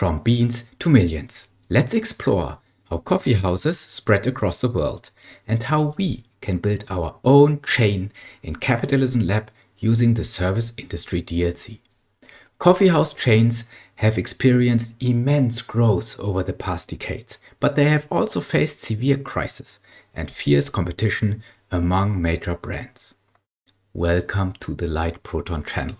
From beans to millions. Let's explore how coffee houses spread across the world and how we can build our own chain in Capitalism Lab using the service industry DLC. Coffeehouse chains have experienced immense growth over the past decades, but they have also faced severe crisis and fierce competition among major brands. Welcome to the Light Proton channel.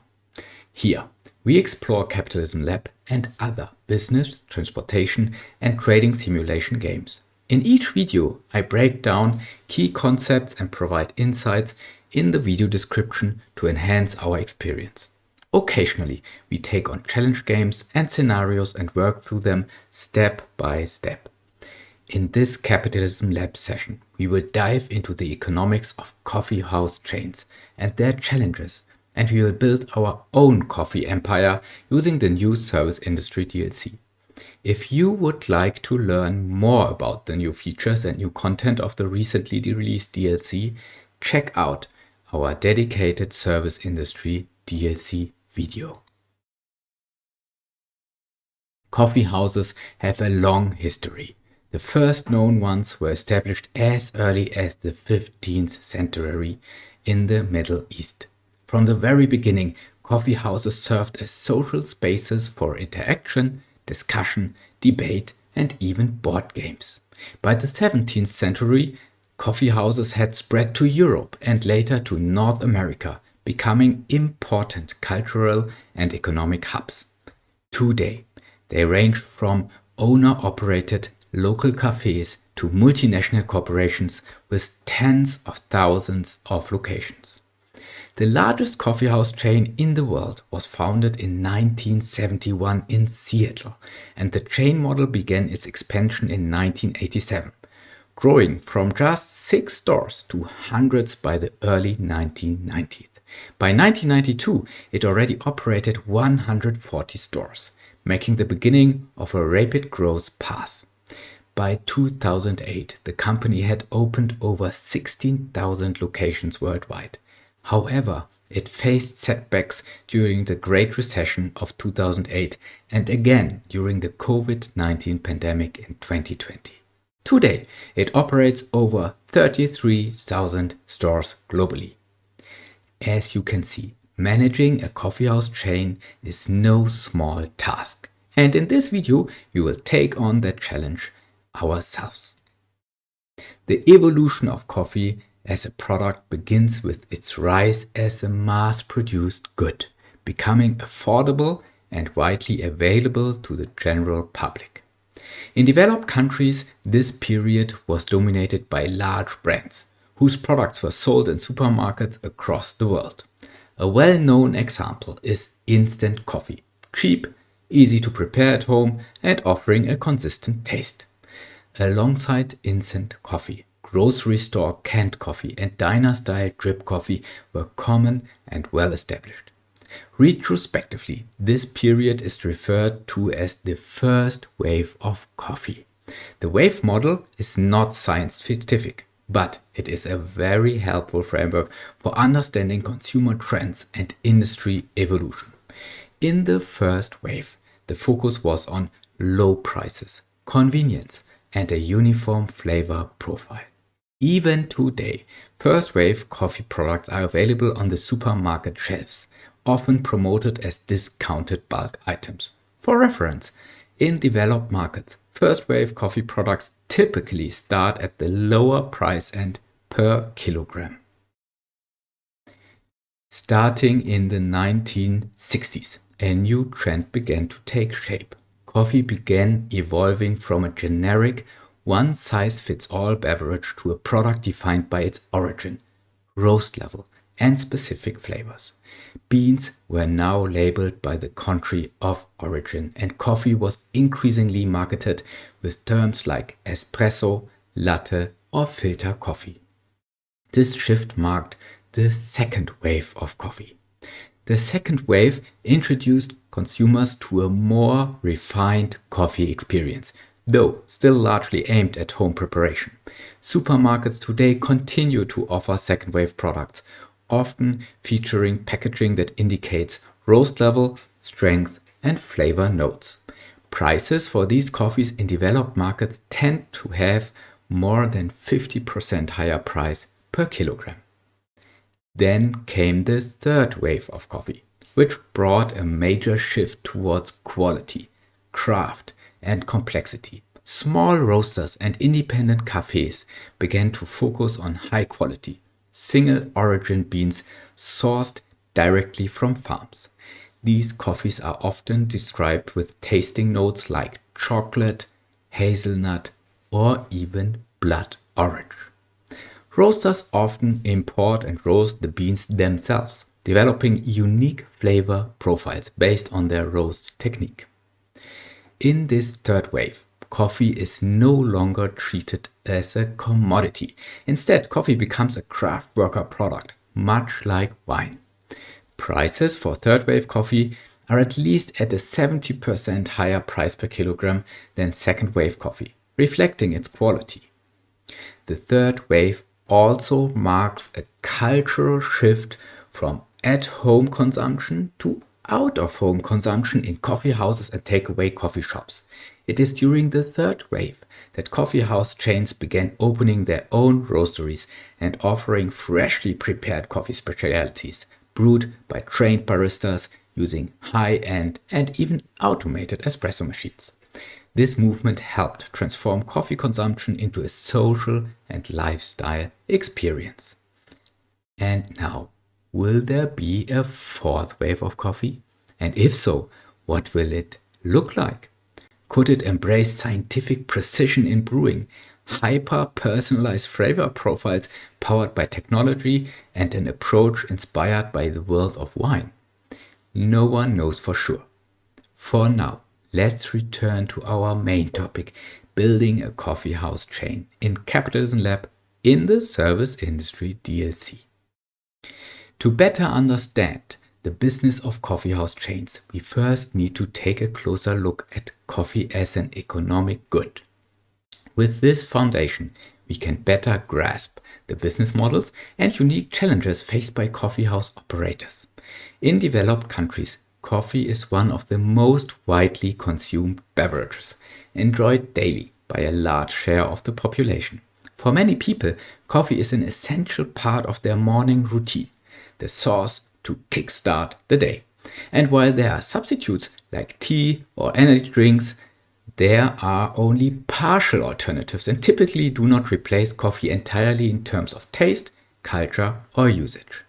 Here, we explore Capitalism Lab and other business, transportation and trading simulation games. In each video, I break down key concepts and provide insights in the video description to enhance our experience. Occasionally, we take on challenge games and scenarios and work through them step by step. In this Capitalism Lab session, we will dive into the economics of coffee house chains and their challenges, and we will build our own coffee empire using the new service industry DLC. If you would like to learn more about the new features and new content of the recently released DLC, check out our dedicated service industry DLC video. Coffee houses have a long history. The first known ones were established as early as the 15th century in the Middle East. From the very beginning, coffee houses served as social spaces for interaction, discussion, debate, and even board games. By the 17th century, coffee houses had spread to Europe and later to North America, becoming important cultural and economic hubs. Today, they range from owner-operated local cafes to multinational corporations with tens of thousands of locations. The largest coffeehouse chain in the world was founded in 1971 in Seattle, and the chain model began its expansion in 1987, growing from just 6 stores to hundreds by the early 1990s. By 1992, it already operated 140 stores, making the beginning of a rapid growth path. By 2008, the company had opened over 16,000 locations worldwide. However, it faced setbacks during the Great Recession of 2008 and again during the COVID-19 pandemic in 2020. Today, it operates over 33,000 stores globally. As you can see, managing a coffeehouse chain is no small task. And in this video, we will take on that challenge ourselves. The evolution of coffee as a product begins with its rise as a mass-produced good, becoming affordable and widely available to the general public. In developed countries, this period was dominated by large brands, whose products were sold in supermarkets across the world. A well-known example is instant coffee, cheap, easy to prepare at home, and offering a consistent taste. Alongside instant coffee, grocery store canned coffee and diner-style drip coffee were common and well established. Retrospectively, this period is referred to as the first wave of coffee. The wave model is not scientific, but it is a very helpful framework for understanding consumer trends and industry evolution. In the first wave, the focus was on low prices, convenience, and a uniform flavor profile. Even today, first wave coffee products are available on the supermarket shelves, often promoted as discounted bulk items. For reference, in developed markets, first wave coffee products typically start at the lower price end per kilogram. Starting in the 1960s, a new trend began to take shape. Coffee began evolving from a generic one-size-fits-all beverage to a product defined by its origin, roast level, and specific flavors. Beans were now labeled by the country of origin, and coffee was increasingly marketed with terms like espresso, latte, or filter coffee. This shift marked the second wave of coffee. The second wave introduced consumers to a more refined coffee experience, though still largely aimed at home preparation. Supermarkets today continue to offer second wave products, often featuring packaging that indicates roast level, strength, and flavor notes. Prices for these coffees in developed markets tend to have more than 50% higher price per kilogram. Then came the third wave of coffee, which brought a major shift towards quality, craft, and complexity. Small roasters and independent cafes began to focus on high quality, single origin beans sourced directly from farms. These coffees are often described with tasting notes like chocolate, hazelnut, or even blood orange. Roasters often import and roast the beans themselves, developing unique flavor profiles based on their roast technique. In this third wave, coffee is no longer treated as a commodity. Instead, coffee becomes a craft worker product, much like wine. Prices for third wave coffee are at least at a 70% higher price per kilogram than second wave coffee, reflecting its quality. The third wave also marks a cultural shift from at-home consumption to out-of-home consumption in coffee houses and takeaway coffee shops. It is during the third wave that coffee house chains began opening their own roasteries and offering freshly prepared coffee specialties, brewed by trained baristas using high-end and even automated espresso machines. This movement helped transform coffee consumption into a social and lifestyle experience. And now, will there be a fourth wave of coffee? And if so, what will it look like? Could it embrace scientific precision in brewing, hyper-personalized flavor profiles powered by technology, and an approach inspired by the world of wine? No one knows for sure. For now, let's return to our main topic, building a coffee house chain in Capitalism Lab in the service industry DLC. To better understand the business of coffee house chains, we first need to take a closer look at coffee as an economic good. With this foundation, we can better grasp the business models and unique challenges faced by coffee house operators. In developed countries, coffee is one of the most widely consumed beverages, enjoyed daily by a large share of the population. For many people, coffee is an essential part of their morning routine, the source to kickstart the day. And while there are substitutes like tea or energy drinks, there are only partial alternatives and typically do not replace coffee entirely in terms of taste, culture, or usage.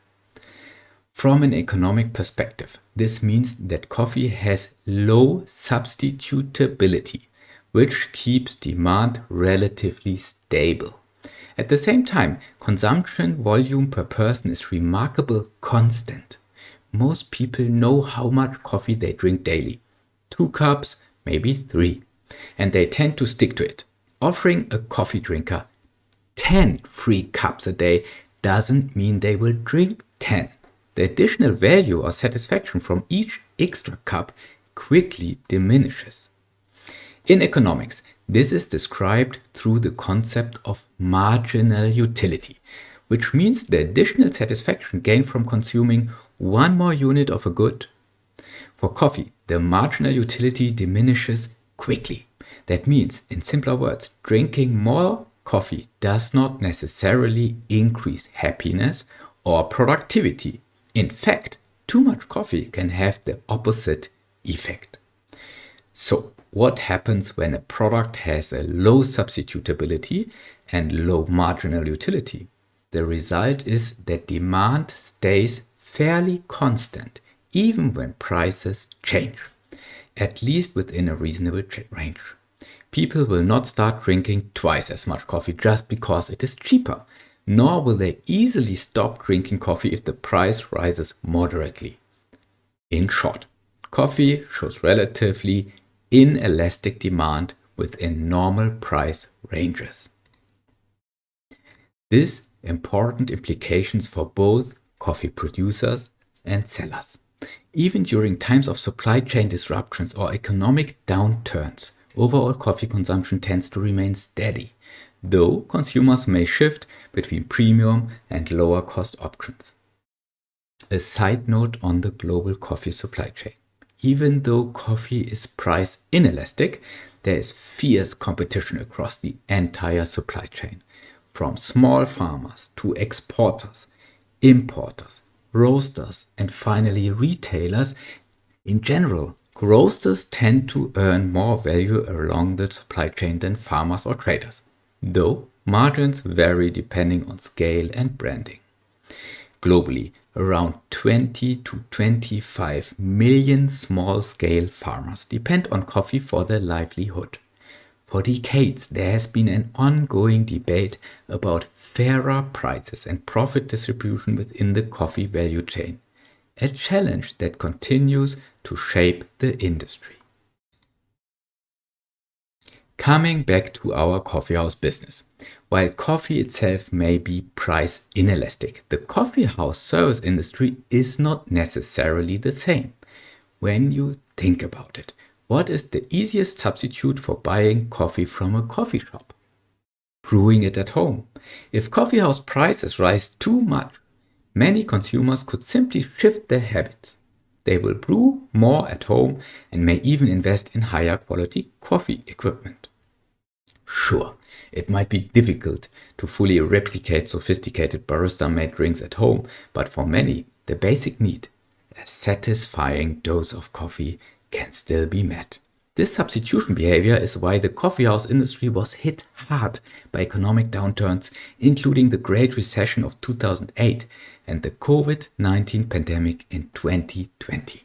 From an economic perspective, this means that coffee has low substitutability, which keeps demand relatively stable. At the same time, consumption volume per person is remarkably constant. Most people know how much coffee they drink daily. 2 cups, maybe 3. And they tend to stick to it. Offering a coffee drinker 10 free cups a day doesn't mean they will drink 10. The additional value or satisfaction from each extra cup quickly diminishes. In economics, this is described through the concept of marginal utility, which means the additional satisfaction gained from consuming one more unit of a good. For coffee, the marginal utility diminishes quickly. That means, in simpler words, drinking more coffee does not necessarily increase happiness or productivity. In fact, too much coffee can have the opposite effect. So, what happens when a product has a low substitutability and low marginal utility? The result is that demand stays fairly constant, even when prices change, at least within a reasonable range. People will not start drinking twice as much coffee just because it is cheaper, nor will they easily stop drinking coffee if the price rises moderately. In short, coffee shows relatively inelastic demand within normal price ranges. This important implications for both coffee producers and sellers. Even during times of supply chain disruptions or economic downturns, overall coffee consumption tends to remain steady, though consumers may shift between premium and lower cost options. A side note on the global coffee supply chain. Even though coffee is price inelastic, there is fierce competition across the entire supply chain, from small farmers to exporters, importers, roasters, and finally retailers. In general, roasters tend to earn more value along the supply chain than farmers or traders, though margins vary depending on scale and branding. Globally, around 20 to 25 million small-scale farmers depend on coffee for their livelihood. For decades, there has been an ongoing debate about fairer prices and profit distribution within the coffee value chain, a challenge that continues to shape the industry. Coming back to our coffeehouse business. While coffee itself may be price inelastic, the coffeehouse service industry is not necessarily the same. When you think about it, what is the easiest substitute for buying coffee from a coffee shop? Brewing it at home. If coffeehouse prices rise too much, many consumers could simply shift their habits. They will brew more at home and may even invest in higher quality coffee equipment. Sure, it might be difficult to fully replicate sophisticated barista-made drinks at home, but for many, the basic need, a satisfying dose of coffee, can still be met. This substitution behavior is why the coffeehouse industry was hit hard by economic downturns, including the Great Recession of 2008 and the COVID-19 pandemic in 2020.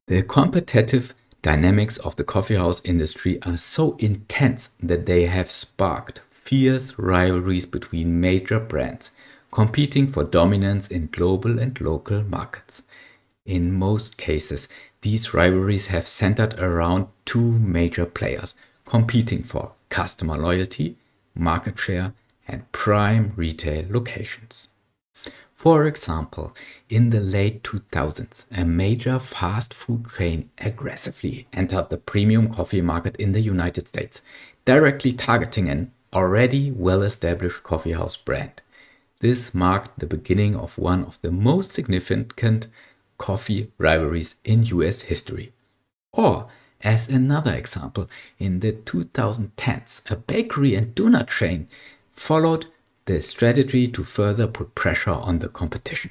The competitive dynamics of the coffeehouse industry are so intense that they have sparked fierce rivalries between major brands, competing for dominance in global and local markets. In most cases, these rivalries have centered around two major players, competing for customer loyalty, market share, and prime retail locations. For example, in the late 2000s, a major fast food chain aggressively entered the premium coffee market in the United States, directly targeting an already well-established coffeehouse brand. This marked the beginning of one of the most significant coffee rivalries in US history. Or, as another example, in the 2010s, a bakery and donut chain followed the strategy to further put pressure on the competition.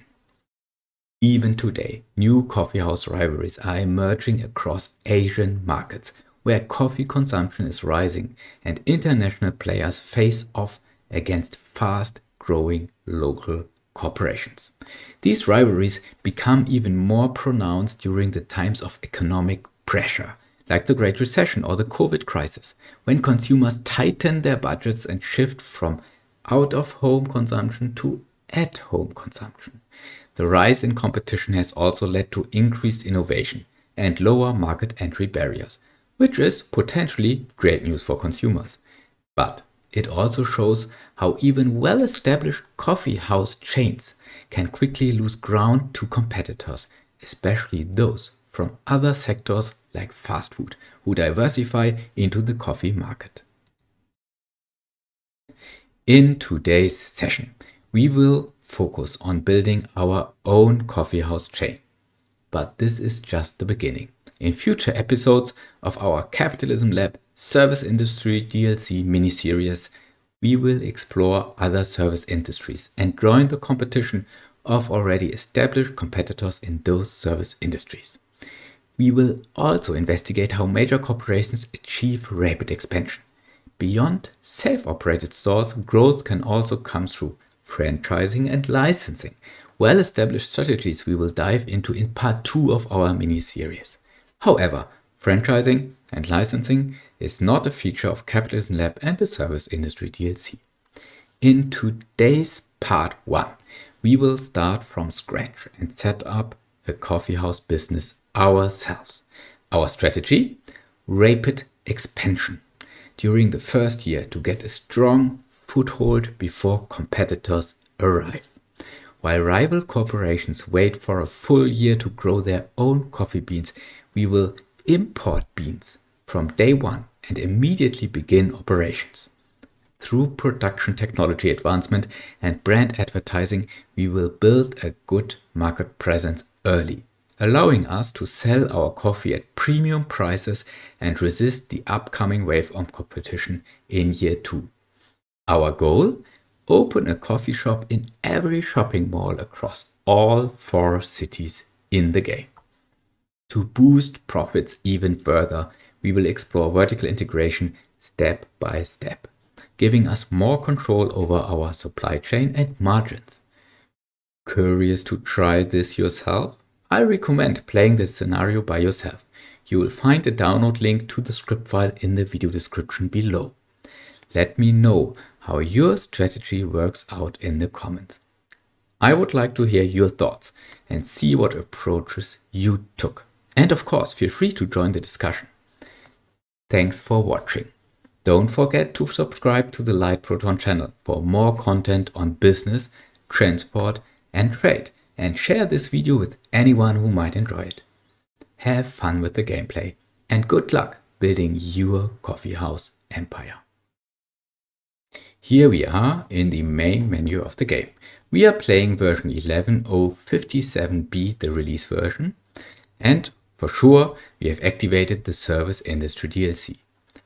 Even today, new coffeehouse rivalries are emerging across Asian markets, where coffee consumption is rising and international players face off against fast-growing local corporations. These rivalries become even more pronounced during the times of economic pressure, like the Great Recession or the COVID crisis, when consumers tighten their budgets and shift from out-of-home consumption to at-home consumption. The rise in competition has also led to increased innovation and lower market entry barriers, which is potentially great news for consumers. But it also shows how even well-established coffee house chains can quickly lose ground to competitors, especially those from other sectors like fast food, who diversify into the coffee market. In today's session, we will focus on building our own coffeehouse chain. But this is just the beginning. In future episodes of our Capitalism Lab Service Industry DLC mini-series, we will explore other service industries and join the competition of already established competitors in those service industries. We will also investigate how major corporations achieve rapid expansion. Beyond self-operated stores, growth can also come through franchising and licensing, well-established strategies we will dive into in part 2 of our mini-series. However, franchising and licensing is not a feature of Capitalism Lab and the Service Industry DLC. In today's part 1, we will start from scratch and set up a coffeehouse business ourselves. Our strategy? Rapid expansion during the first year to get a strong foothold before competitors arrive. While rival corporations wait for a full year to grow their own coffee beans, we will import beans from day one and immediately begin operations. Through production technology advancement and brand advertising, we will build a good market presence early, allowing us to sell our coffee at premium prices and resist the upcoming wave of competition in year 2. Our goal? Open a coffee shop in every shopping mall across all 4 cities in the game. To boost profits even further, we will explore vertical integration step by step, giving us more control over our supply chain and margins. Curious to try this yourself? I recommend playing this scenario by yourself. You will find a download link to the script file in the video description below. Let me know how your strategy works out in the comments. I would like to hear your thoughts and see what approaches you took. And of course, feel free to join the discussion. Thanks for watching. Don't forget to subscribe to the Light Proton channel for more content on business, transport, and trade, and share this video with anyone who might enjoy it. Have fun with the gameplay and good luck building your coffeehouse empire. Here we are in the main menu of the game. We are playing version 11.057b, the release version, and for sure we have activated the Service Industry DLC.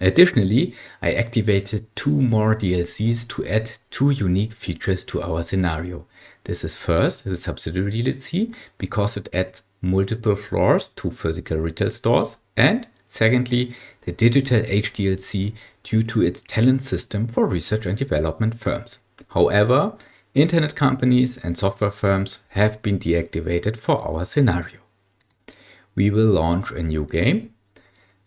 Additionally, I activated 2 more DLCs to add 2 unique features to our scenario. This is first the subsidiary DLC because it adds multiple floors to physical retail stores, and secondly the Digital Age DLC due to its talent system for research and development firms. However, internet companies and software firms have been deactivated for our scenario. We will launch a new game.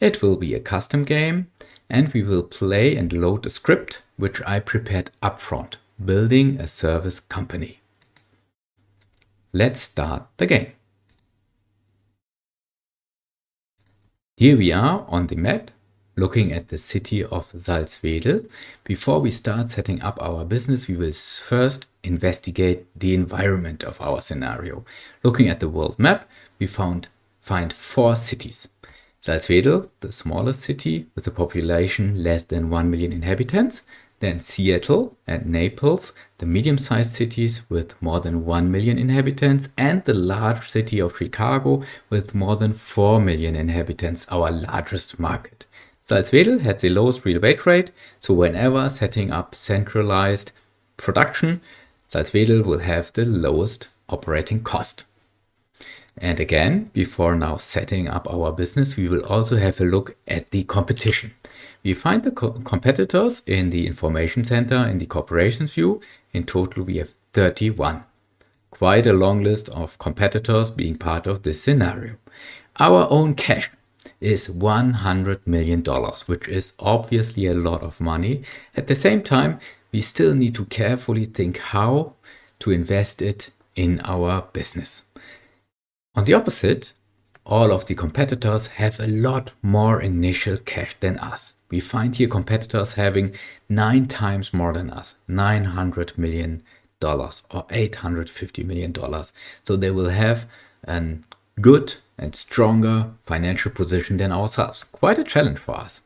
It will be a custom game, and we will play and load a script which I prepared upfront, building a service company. Let's start the game. Here we are on the map, looking at the city of Salzwedel. Before we start setting up our business, we will first investigate the environment of our scenario. Looking at the world map, we find 4 cities. Salzwedel, the smallest city with a population less than 1 million inhabitants. Then Seattle and Naples, the medium-sized cities with more than 1 million inhabitants, and the large city of Chicago with more than 4 million inhabitants, our largest market. Salzwedel has the lowest real wage rate, so whenever setting up centralized production, Salzwedel will have the lowest operating cost. And again, before now setting up our business, we will also have a look at the competition. We find the competitors in the information center in the corporations view. In total, we have 31. Quite a long list of competitors being part of this scenario. Our own cash is $100 million, which is obviously a lot of money. At the same time, we still need to carefully think how to invest it in our business. On the opposite, all of the competitors have a lot more initial cash than us. We find here competitors having 9 times more than us, $900 million or $850 million. So they will have a good and stronger financial position than ourselves. Quite a challenge for us.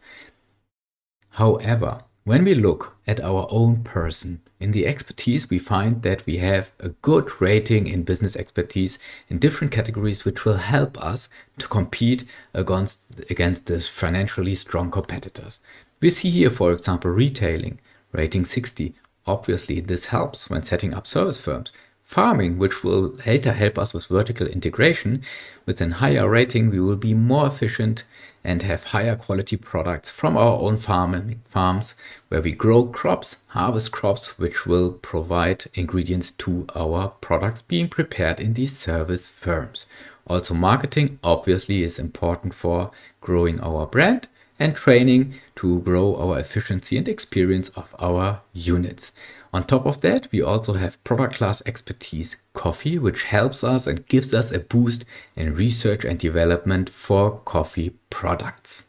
However, when we look at our own person, in the expertise, we find that we have a good rating in business expertise in different categories, which will help us to compete against the financially strong competitors. We see here, for example, retailing, rating 60. Obviously, this helps when setting up service firms. Farming, which will later help us with vertical integration, with a higher rating, we will be more efficient and have higher quality products from our own farms, where we grow crops, harvest crops, which will provide ingredients to our products being prepared in these service firms. Also, marketing obviously is important for growing our brand, and training to grow our efficiency and experience of our units. On top of that, we also have product class expertise, coffee, which helps us and gives us a boost in research and development for coffee products.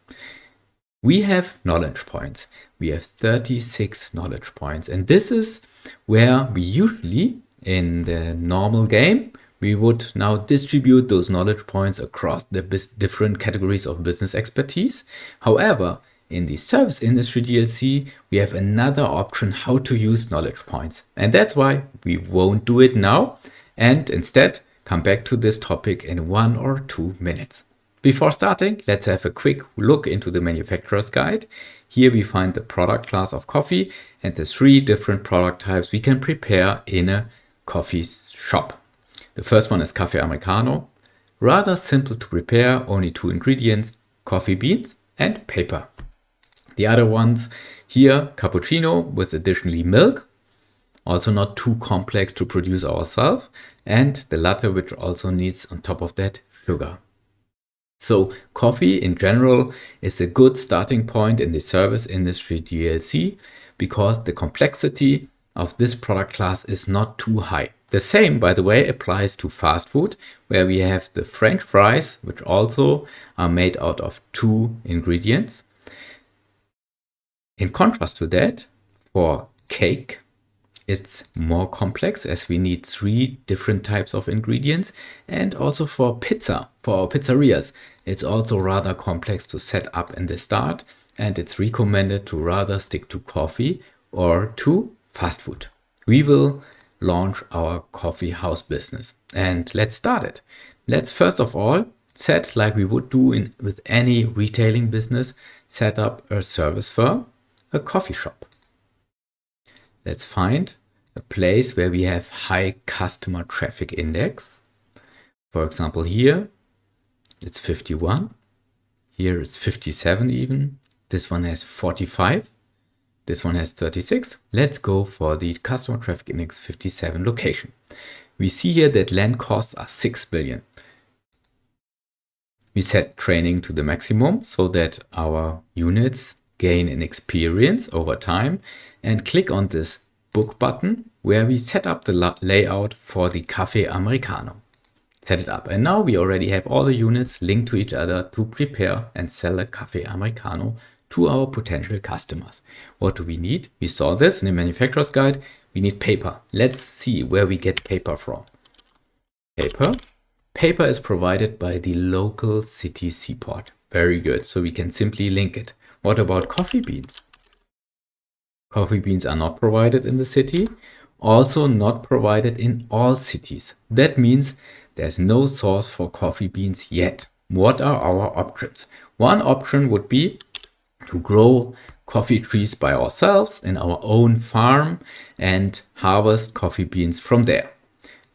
We have knowledge points. We have 36 knowledge points, and this is where we usually, in the normal game, we would now distribute those knowledge points across the different categories of business expertise. However, in the Service Industry DLC, we have another option how to use knowledge points. And that's why we won't do it now and instead come back to this topic in 1 or 2 minutes. Before starting, let's have a quick look into the manufacturer's guide. Here we find the product class of coffee and the 3 different product types we can prepare in a coffee shop. The first one is Cafe Americano. Rather simple to prepare, only 2 ingredients, coffee beans and paper. The other ones here, cappuccino with additionally milk, also not too complex to produce ourselves, and the latte, which also needs on top of that sugar. So coffee in general is a good starting point in the service industry DLC because the complexity of this product class is not too high. The same, by the way, applies to fast food, where we have the French fries, which also are made out of 2 ingredients. In contrast to that, for cake, it's more complex as we need 3 different types of ingredients. And also for pizza, for pizzerias, it's also rather complex to set up in the start. And it's recommended to rather stick to coffee or to fast food. We will launch our coffee house business and let's start it. Let's first of all set, like we would do with any retailing business, set up a service firm, a coffee shop. Let's find a place where we have high customer traffic index. For example, here it's 51. Here it's 57 even. This one has 45. This one has 36. Let's go for the customer traffic index 57 location. We see here that land costs are 6 billion. We set training to the maximum so that our units gain an experience over time and click on this book button where we set up the layout for the Cafe Americano. Set it up. And now we already have all the units linked to each other to prepare and sell a Cafe Americano to our potential customers. What do we need? We saw this in the manufacturer's guide. We need paper. Let's see where we get paper from. Paper. Paper is provided by the local city seaport. Very good. So we can simply link it. What about coffee beans? Coffee beans are not provided in the city. Also not provided in all cities. That means there's no source for coffee beans yet. What are our options? One option would be to grow coffee trees by ourselves in our own farm and harvest coffee beans from there.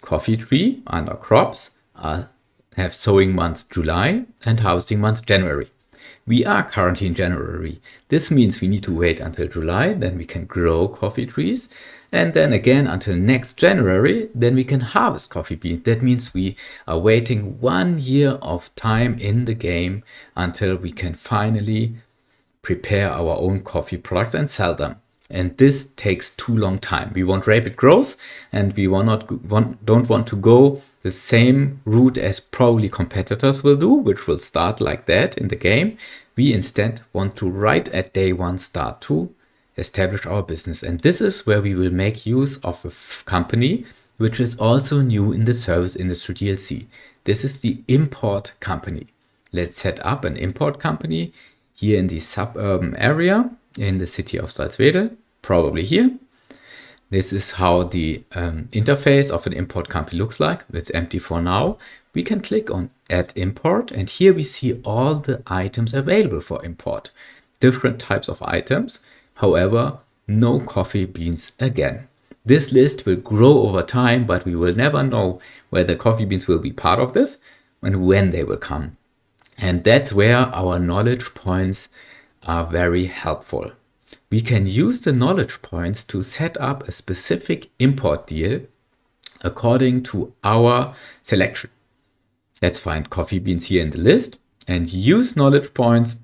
Coffee tree under crops have sowing month July and harvesting month January. We are currently in January. This means we need to wait until July, then we can grow coffee trees. And then again until next January, then we can harvest coffee beans. That means we are waiting 1 year of time in the game until we can finally prepare our own coffee products and sell them. And this takes too long time. We want rapid growth and we don't want to go the same route as probably competitors will do, which will start like that in the game. We instead want to right at day 1 start to establish our business. And this is where we will make use of a company which is also new in the service industry DLC. This is the import company. Let's set up an import company here in the suburban area in the city of Salzwedel, probably here. This is how the interface of an import company looks like. It's empty for now. We can click on add import and here we see all the items available for import. Different types of items. However, no coffee beans again. This list will grow over time, but we will never know whether coffee beans will be part of this and when they will come. And that's where our knowledge points are very helpful. We can use the knowledge points to set up a specific import deal according to our selection. Let's find coffee beans here in the list and use knowledge points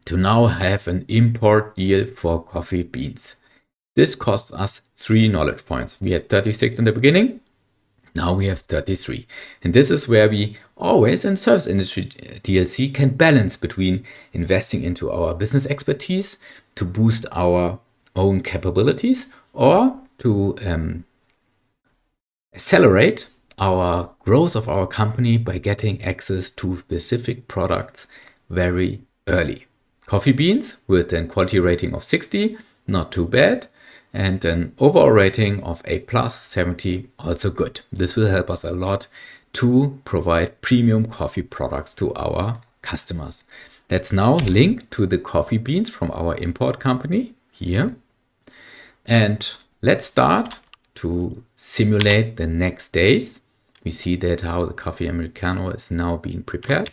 to now have an import deal for coffee beans. This costs us 3 knowledge points. We had 36 in the beginning. Now we have 33. And this is where we always in service industry DLC can balance between investing into our business expertise to boost our own capabilities or to accelerate our growth of our company by getting access to specific products very early. Coffee beans with a quality rating of 60, not too bad. And an overall rating of A+, 70, also good. This will help us a lot to provide premium coffee products to our customers. Let's now link to the coffee beans from our import company here. And let's start to simulate the next days. We see that how the coffee Americano is now being prepared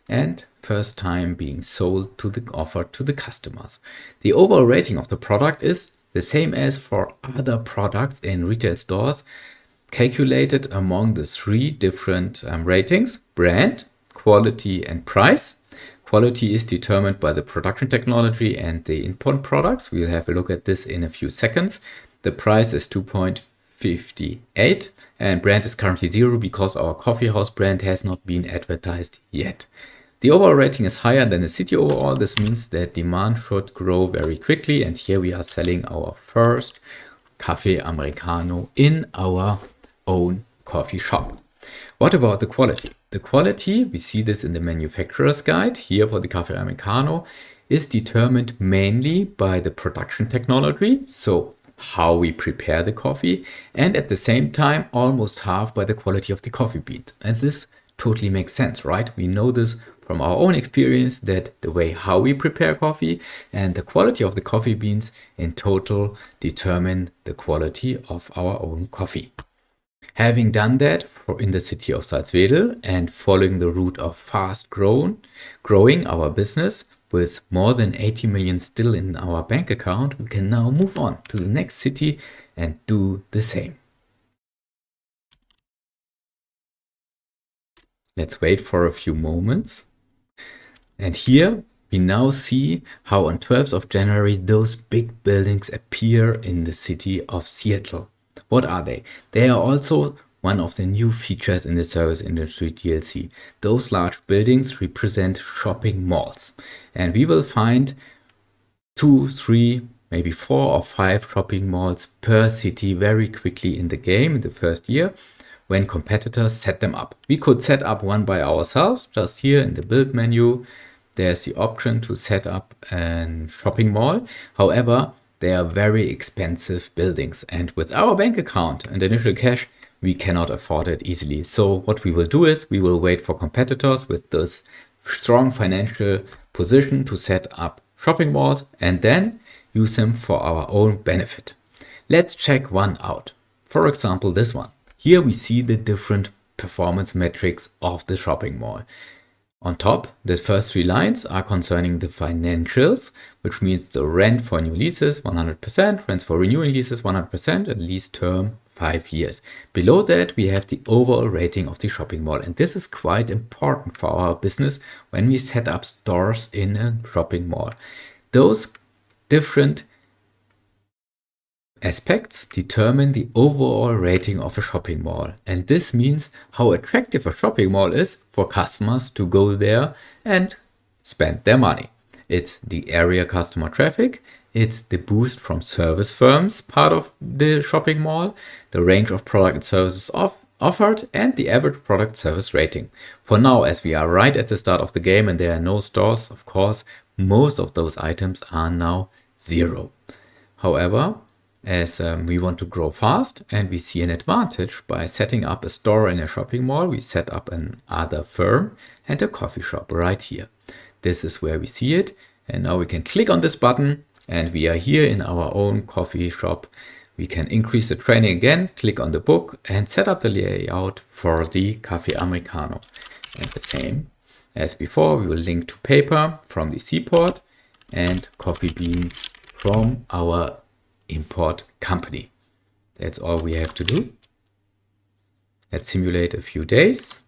and first time being sold to the offer to the customers. The overall rating of the product is the same as for other products in retail stores, calculated among the three different ratings: brand, quality, and price. Quality is determined by the production technology and the input products. We'll have a look at this in a few seconds. The price is 2.58 and brand is currently 0 because our Coffeehouse brand has not been advertised yet. The overall rating is higher than the city overall. This means that demand should grow very quickly, and here we are selling our first Cafe Americano in our own coffee shop. What about the quality? The quality, we see this in the manufacturer's guide here for the Cafe Americano, is determined mainly by the production technology, so how we prepare the coffee, and at the same time almost half by the quality of the coffee bean. And this totally makes sense, right? We know this from our own experience that the way how we prepare coffee and the quality of the coffee beans in total determine the quality of our own coffee. Having done that in the city of Salzwedel and following the route of fast growing our business with more than 80 million still in our bank account, we can now move on to the next city and do the same. Let's wait for a few moments. And here we now see how on 12th of January those big buildings appear in the city of Seattle. What are they? They are also one of the new features in the service industry DLC. Those large buildings represent shopping malls. And we will find 2, 3, maybe 4 or 5 shopping malls per city very quickly in the game in the first year when competitors set them up. We could set up one by ourselves. Just here in the build menu, there's the option to set up a shopping mall. However, they are very expensive buildings, and with our bank account and initial cash, we cannot afford it easily. So what we will do is we will wait for competitors with this strong financial position to set up shopping malls and then use them for our own benefit. Let's check one out. For example, this one. Here we see the different performance metrics of the shopping mall. On top, the first 3 lines are concerning the financials, which means the rent for new leases 100%, rents for renewing leases 100%, and lease term 5 years. Below that, we have the overall rating of the shopping mall. And this is quite important for our business when we set up stores in a shopping mall. Those different aspects determine the overall rating of a shopping mall. And this means how attractive a shopping mall is for customers to go there and spend their money. It's the area customer traffic, it's the boost from service firms part of the shopping mall, the range of product and services offered, and the average product service rating. For now, as we are right at the start of the game and there are no stores, of course, most of those items are now 0. However, as we want to grow fast and we see an advantage by setting up a store in a shopping mall, we set up another firm and a coffee shop right here. This is where we see it. And now we can click on this button and we are here in our own coffee shop. We can increase the training again, click on the book and set up the layout for the Cafe Americano. And the same as before, we will link to paper from the seaport and coffee beans from our import company. That's all we have to do. Let's simulate a few days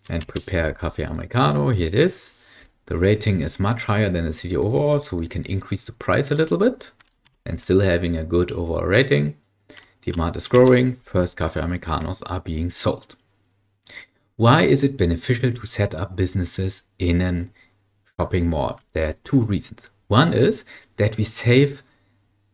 and prepare a Cafe Americano. Here it is. The rating is much higher than the city overall, so we can increase the price a little bit and still having a good overall rating. Demand is growing. First Cafe Americanos are being sold. Why is it beneficial to set up businesses in a shopping mall? There are 2 reasons. One is that we save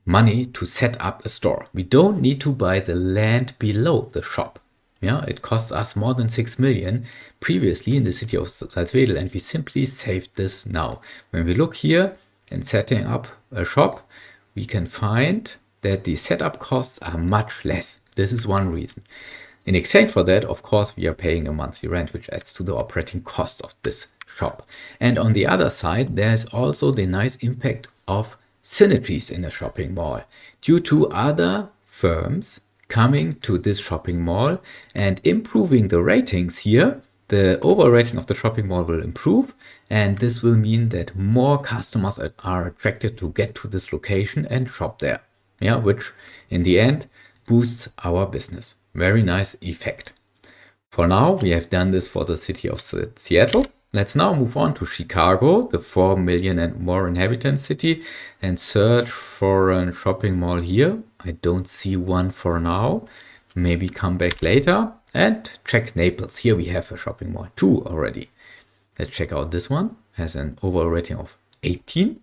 money to set up a store. We don't need to buy the land below the shop. Yeah, it costs us more than 6 million previously in the city of Salzwedel, and we simply saved this now. When we look here and setting up a shop, we can find that the setup costs are much less. This is one reason. In exchange for that, of course, we are paying a monthly rent, which adds to the operating cost of this shop. And on the other side, there's also the nice impact of synergies in a shopping mall due to other firms coming to this shopping mall and improving the ratings here. The overall rating of the shopping mall will improve, and this will mean that more customers are attracted to get to this location and shop there. Yeah, which in the end boosts our business. Very nice effect. For now, we have done this for the city of Seattle. Let's now move on to Chicago, the 4 million and more inhabitants city, and search for a shopping mall here. I don't see one for now. Maybe come back later and check Naples. Here we have a shopping mall, 2 already. Let's check out this one. Has an overall rating of 18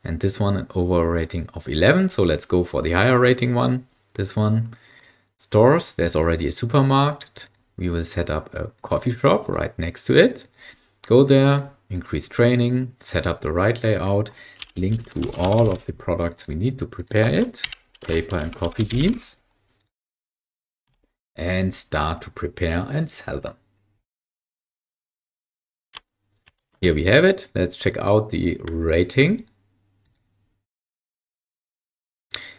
and this one an overall rating of 11. So let's go for the higher rating one. This one. Stores, there's already a supermarket. We will set up a coffee shop right next to it. Go there, increase training, set up the right layout, link to all of the products we need to prepare it, paper and coffee beans, and start to prepare and sell them. Here we have it. Let's check out the rating.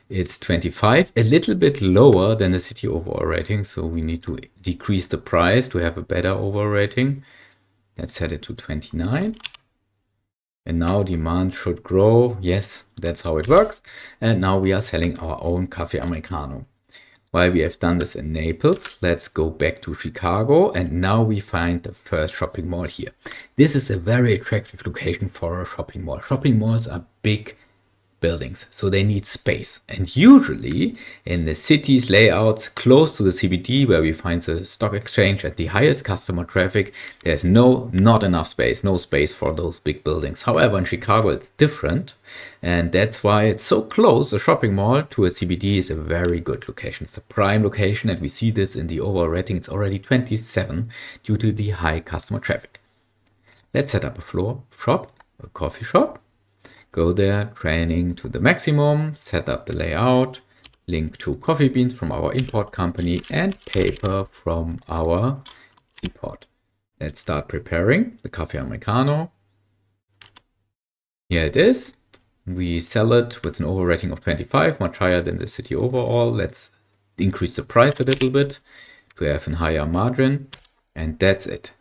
It's 25, a little bit lower than the city overall rating, so we need to decrease the price to have a better overall rating. Let's set it to 29. And now demand should grow. Yes, that's how it works. And now we are selling our own Cafe Americano. While we have done this in Naples, let's go back to Chicago. And now we find the first shopping mall here. This is a very attractive location for a shopping mall. Shopping malls are big buildings, so they need space. And usually in the city's layouts close to the CBD, where we find the stock exchange at the highest customer traffic, there's not enough space, no space for those big buildings. However, in Chicago it's different, and that's why it's so close. A shopping mall to a CBD is a very good location. It's a prime location, and we see this in the overall rating. It's already 27 due to the high customer traffic. Let's set up a floor shop, a coffee shop. Go there, training to the maximum, set up the layout, link to coffee beans from our import company and paper from our seaport. Let's start preparing the Cafe Americano. Here it is. We sell it with an overall rating of 25, much higher than the city overall. Let's increase the price a little bit to have a higher margin. And that's it.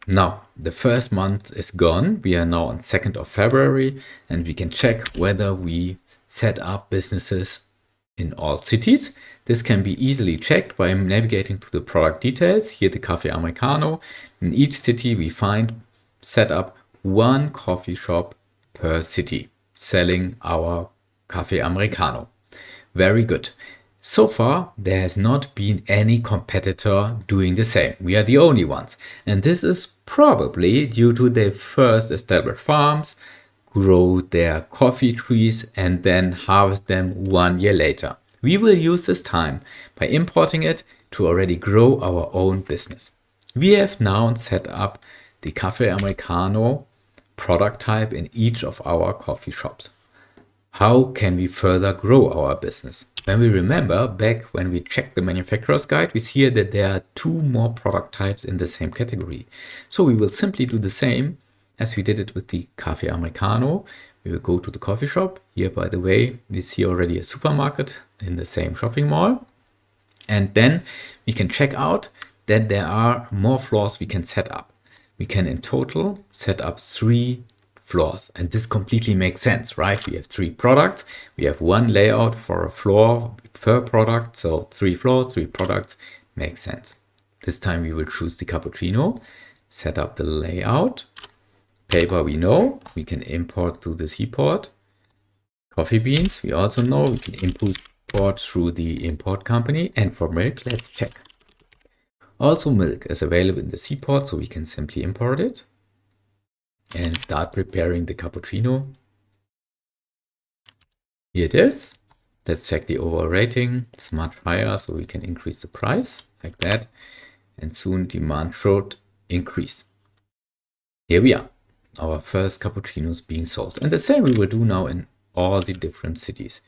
Now, the first month is gone. We are now on 2nd of February, and we can check whether we set up businesses in all cities. This can be easily checked by navigating to the product details. Here, the Cafe Americano. In each city, we find set up 1 coffee shop per city, selling our Cafe Americano. Very good. So far, there has not been any competitor doing the same. We are the only ones. And this is probably due to the first established farms, grow their coffee trees, and then harvest them 1 year later. We will use this time by importing it to already grow our own business. We have now set up the Cafe Americano product type in each of our coffee shops. How can we further grow our business? When we remember back when we checked the manufacturer's guide, we see here that there are 2 more product types in the same category. So we will simply do the same as we did it with the Cafe Americano. We will go to the coffee shop. Here, by the way, we see already a supermarket in the same shopping mall. And then we can check out that there are more floors we can set up. We can in total set up 3 floors, and this completely makes sense, right? We have 3 products. We have 1 layout for a floor per product, so 3 floors, 3 products makes sense. This time we will choose the cappuccino, set up the layout. Paper we know, we can import to the seaport. Coffee beans, we also know we can import through the import company. And for milk, let's check. Also, milk is available in the seaport, so we can simply import it and start preparing the cappuccino. Here it is. Let's check the overall rating. It's much higher, so we can increase the price like that. And soon demand should increase. Here we are. Our first cappuccinos being sold. And the same we will do now in all the different cities.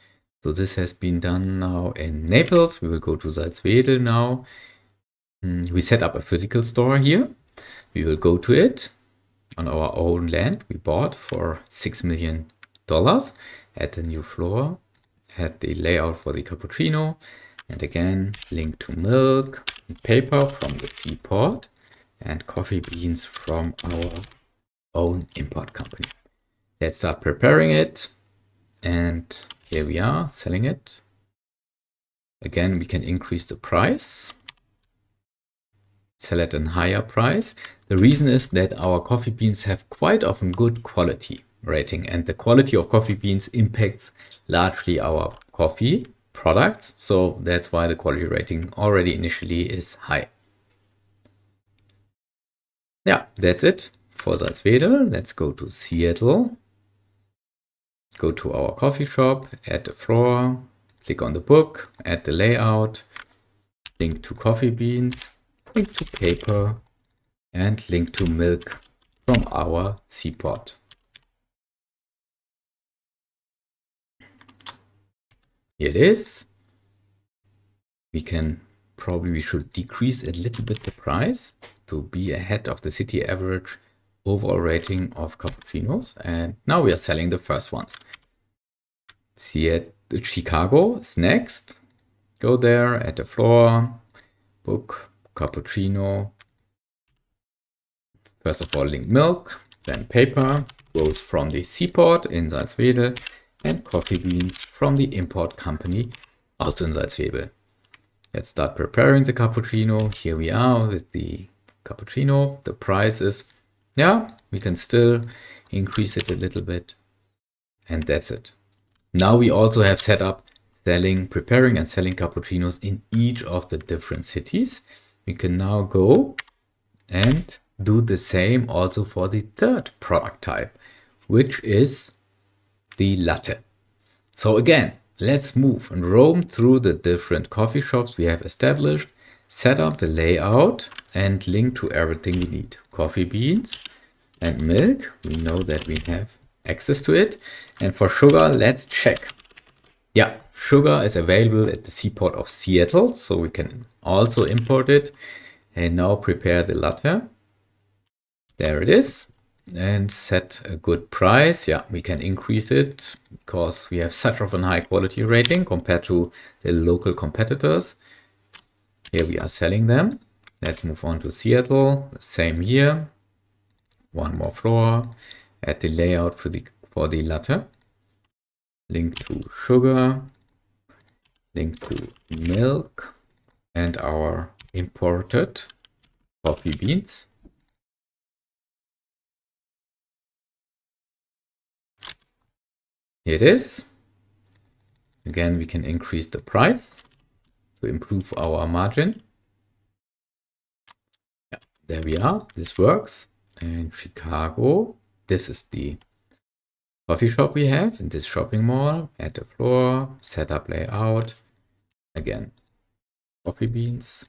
So this has been done now in Naples. We will go to Salzwedel now. We set up a physical store here. We will go to it on our own land we bought for $6 million. Add a new floor, add the layout for the cappuccino, and again, link to milk, and paper from the seaport, and coffee beans from our own import company. Let's start preparing it. And here we are selling it. Again, we can increase the price, sell at a higher price. The reason is that our coffee beans have quite often good quality rating, and the quality of coffee beans impacts largely our coffee products. So that's why the quality rating already initially is high. Yeah, that's it for Salzwedel. Let's go to Seattle. Go to our coffee shop, add the floor, click on the book, add the layout, link to coffee beans, link to paper, and link to milk from our seaport. Here it is. We should decrease a little bit the price to be ahead of the city average overall rating of cappuccinos. And now we are selling the first ones. Chicago is next. Go there, add the floor, book, cappuccino. First of all, link milk, then paper, goes from the seaport in Salzwedel, and coffee beans from the import company, also in Salzwedel. Let's start preparing the cappuccino. Here we are with the cappuccino. The price is, we can still increase it a little bit. And that's it. Now we also have set up preparing and selling cappuccinos in each of the different cities. We can now go and do the same also for the third product type, which is the latte. So again, let's move and roam through the different coffee shops we have established, set up the layout, and link to everything we need. Coffee beans and milk. We know that we have access to it. And for sugar, let's check. Yeah, sugar is available at the seaport of Seattle, so we can also import it. And now prepare the latte. There it is. And set a good price. Yeah, we can increase it because we have such of a high quality rating compared to the local competitors. Here we are selling them. Let's move on to Seattle. Same here. One more floor. Add the layout for the latte. Link to sugar. Link to milk. And our imported coffee beans. Here it is. Again, we can increase the price to improve our margin. Yeah, there we are. This works. And Chicago, this is the coffee shop we have in this shopping mall. Add the floor, set up layout. Again, coffee beans,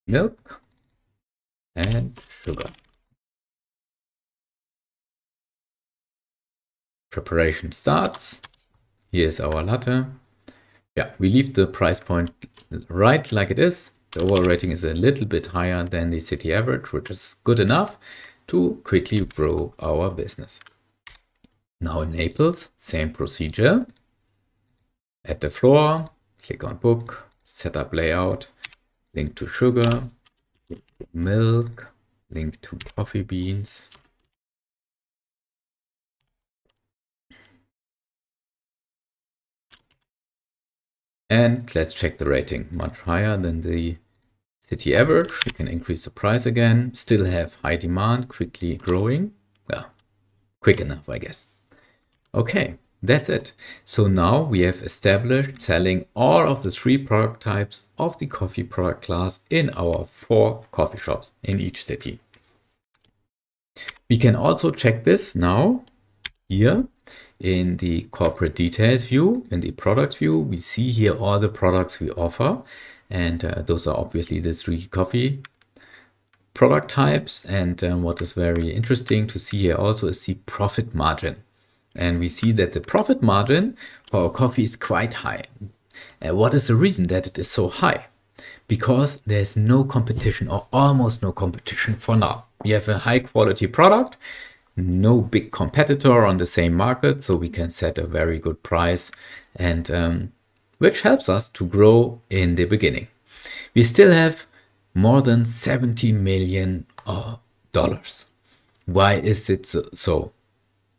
milk, and sugar. Preparation starts. Here's our latte. Yeah, we leave the price point right like it is. The overall rating is a little bit higher than the city average, which is good enough to quickly grow our business. Now in Naples, same procedure. Add the floor, click on book, set up layout, link to sugar, milk, link to coffee beans. And let's check the rating, much higher than the city average. We can increase the price again, still have high demand, quickly growing. Well, quick enough, I guess. Okay, that's it. So now we have established selling all of the 3 product types of the coffee product class in our 4 coffee shops in each city. We can also check this now here in the corporate details view. In the product view, we see here all the products we offer. And those are obviously the 3 coffee product types. And what is very interesting to see here also is the profit margin. And we see that the profit margin for our coffee is quite high. What is the reason that it is so high? because there's no competition or almost no competition for now. We have a high quality product, no big competitor on the same market, so we can set a very good price, and which helps us to grow in the beginning. We still have more than $70 million. Why is it so?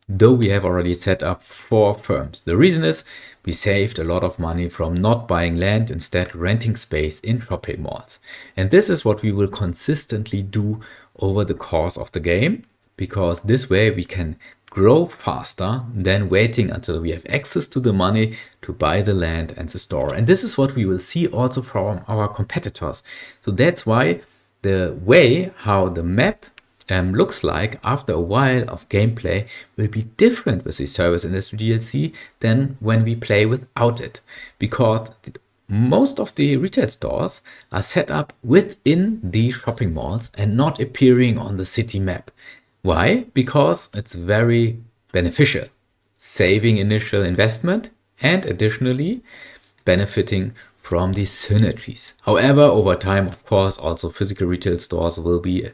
Though we have already set up 4 firms. The reason is we saved a lot of money from not buying land, instead renting space in shopping malls. And this is what we will consistently do over the course of the game, because this way we can grow faster than waiting until we have access to the money to buy the land and the store. And this is what we will see also from our competitors. So that's why the way how the map looks like after a while of gameplay will be different with the service industry DLC than when we play without it, because most of the retail stores are set up within the shopping malls and not appearing on the city map. Why? Because it's very beneficial, saving initial investment and additionally benefiting from the synergies. However, over time, of course, also physical retail stores will be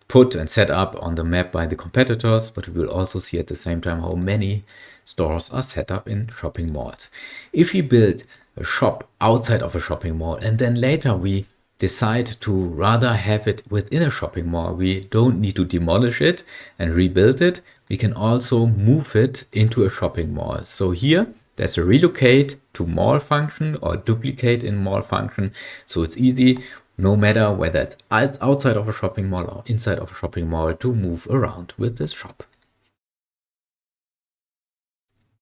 put and set up on the map by the competitors, but we will also see at the same time how many stores are set up in shopping malls. If we build a shop outside of a shopping mall and then later we decide to rather have it within a shopping mall, we don't need to demolish it and rebuild it. We can also move it into a shopping mall. So here there's a relocate to mall function or duplicate in mall function. So it's easy, no matter whether it's outside of a shopping mall or inside of a shopping mall, to move around with this shop.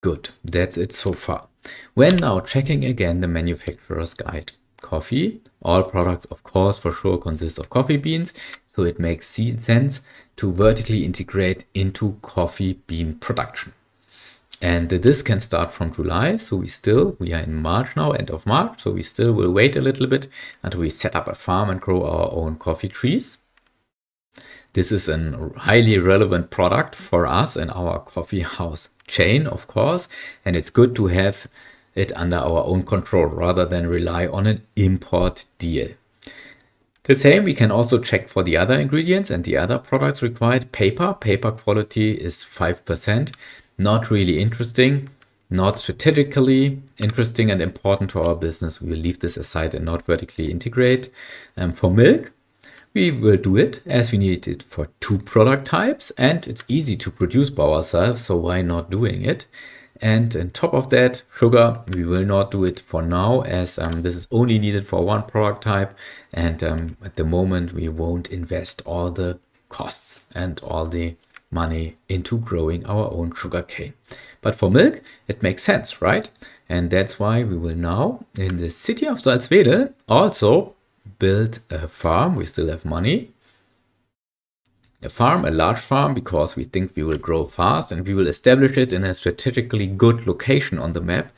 Good, that's it so far. When now checking again the manufacturer's guide, coffee, all products of course for sure consist of coffee beans, so it makes sense to vertically integrate into coffee bean production. And this can start from July, so we are in March now, end of March, so we still will wait a little bit until we set up a farm and grow our own coffee trees. This is a highly relevant product for us and our coffee house chain, of course, and it's good to have it under our own control rather than rely on an import deal. The same, we can also check for the other ingredients and the other products required. Paper quality is 5%. Not really interesting, not strategically interesting and important to our business. We will leave this aside and not vertically integrate. For milk, we will do it as we need it for 2 product types and it's easy to produce by ourselves, so why not doing it? And on top of that, sugar, we will not do it for now as this is only needed for 1 product type, and at the moment we won't invest all the costs and all the money into growing our own sugar cane. But for milk, it makes sense, right? And that's why we will now, in the city of Salzwedel, also build a farm. We still have money. A large farm, because we think we will grow fast, and we will establish it in a strategically good location on the map.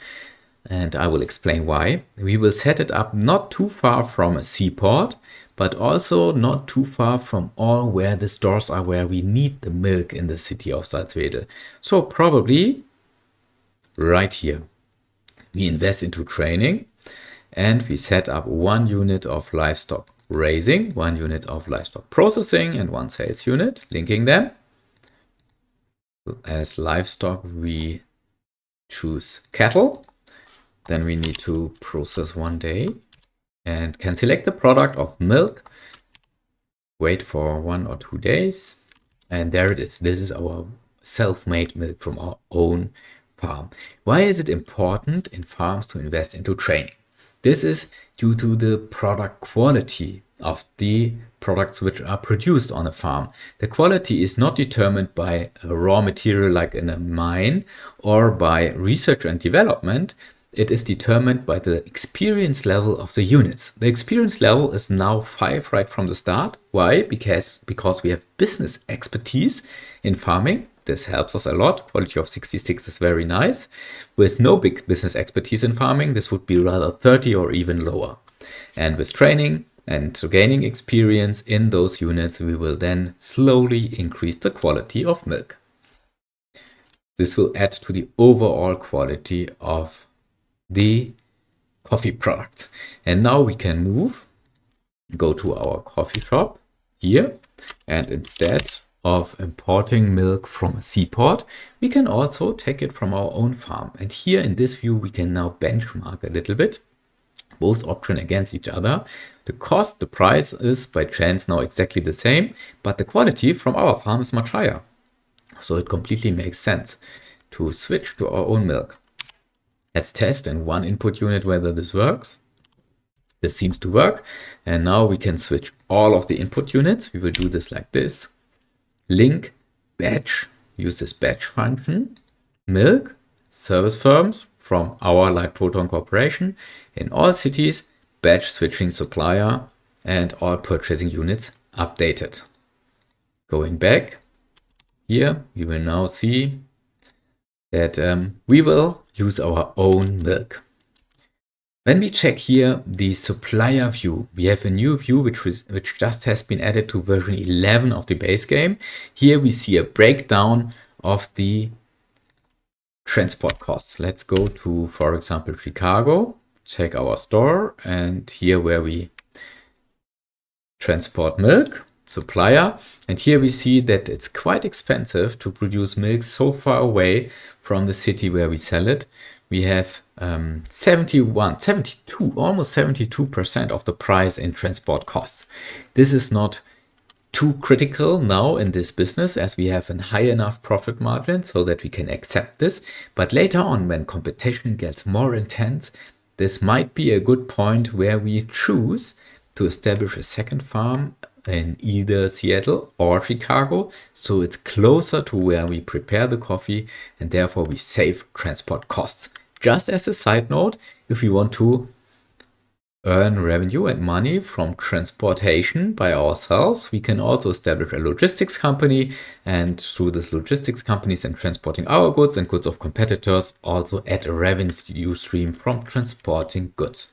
And I will explain why. We will set it up not too far from a seaport, but also not too far from all where the stores are where we need the milk in the city of Salzwedel. So probably right here. We invest into training and we set up 1 unit of livestock raising, 1 unit of livestock processing and 1 sales unit, linking them. As livestock, we choose cattle. Then we need to process 1 day and can select the product of milk, wait for 1 or 2 days, and there it is. This is our self-made milk from our own farm. Why is it important in farms to invest into training? This is due to the product quality of the products which are produced on a farm. The quality is not determined by a raw material like in a mine or by research and development. It is determined by the experience level of the units. The experience level is now 5 right from the start. Why? Because we have business expertise in farming. This helps us a lot. Quality of 66 is very nice. With no big business expertise in farming, this would be rather 30 or even lower. And with training and so gaining experience in those units, we will then slowly increase the quality of milk. This will add to the overall quality of the coffee products. And now we can go to our coffee shop here, and instead of importing milk from a seaport, we can also take it from our own farm. And here in this view, we can now benchmark a little bit both options against each other. The cost, the price is by chance now exactly the same, but the quality from our farm is much higher. So it completely makes sense to switch to our own milk. Let's test in one input unit whether this works. This seems to work. And now we can switch all of the input units. We will do this like this. Link, batch, use this batch function. Milk, service firms from our Light Proton Corporation in all cities, batch switching supplier, and all purchasing units updated. Going back, here we will now see that we will use our own milk. When we check here the supplier view, we have a new view which just has been added to version 11 of the base game. Here we see a breakdown of the transport costs. Let's go to, for example, Chicago, check our store, and here where we transport milk, supplier, and here we see that it's quite expensive to produce milk so far away from the city where we sell it. We have almost 72% of the price in transport costs. This is not too critical now in this business, as we have a high enough profit margin so that we can accept this. But later on, when competition gets more intense, this might be a good point where we choose to establish a second farm in either Seattle or Chicago, so it's closer to where we prepare the coffee, and therefore we save transport costs. Just as a side note, if we want to earn revenue and money from transportation by ourselves, we can also establish a logistics company, and through this logistics companies and transporting our goods and goods of competitors, also add a revenue stream from transporting goods.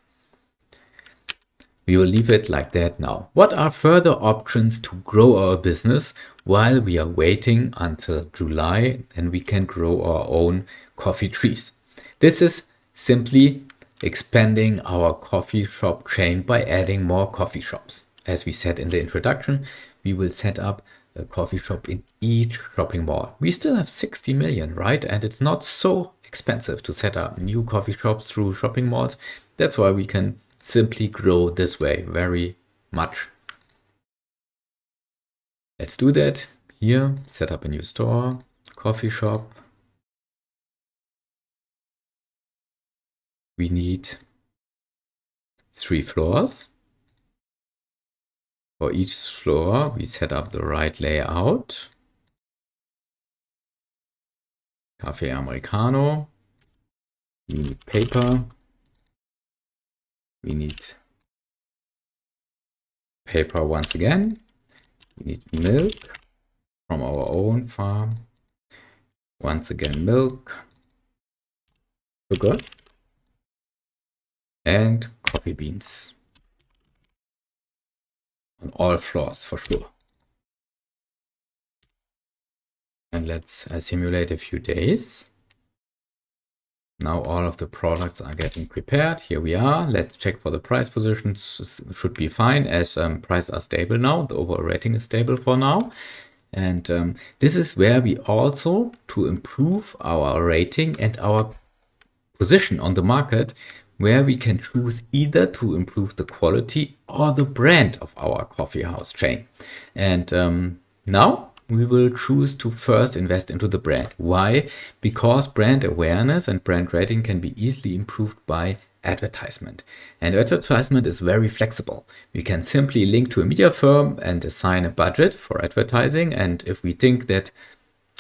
We will leave it like that now. What are further options to grow our business while we are waiting until July and we can grow our own coffee trees? This is simply expanding our coffee shop chain by adding more coffee shops. As we said in the introduction, we will set up a coffee shop in each shopping mall. We still have 60 million, right? And it's not so expensive to set up new coffee shops through shopping malls. That's why we can simply grow this way very much. Let's do that. Here, set up a new store, coffee shop. We need 3 floors. For each floor, we set up the right layout. Cafe Americano. We need paper. We need paper once again. We need milk from our own farm. Once again, milk. Sugar. And coffee beans. On all floors for sure. And let's simulate a few days. Now all of the products are getting prepared. Here we are. Let's check for the price positions. Should be fine as prices are stable now. The overall rating is stable for now. And this is where we also, to improve our rating and our position on the market, where we can choose either to improve the quality or the brand of our coffee house chain. And now we will choose to first invest into the brand. Why? Because brand awareness and brand rating can be easily improved by advertisement. And advertisement is very flexible. We can simply link to a media firm and assign a budget for advertising. And if we think that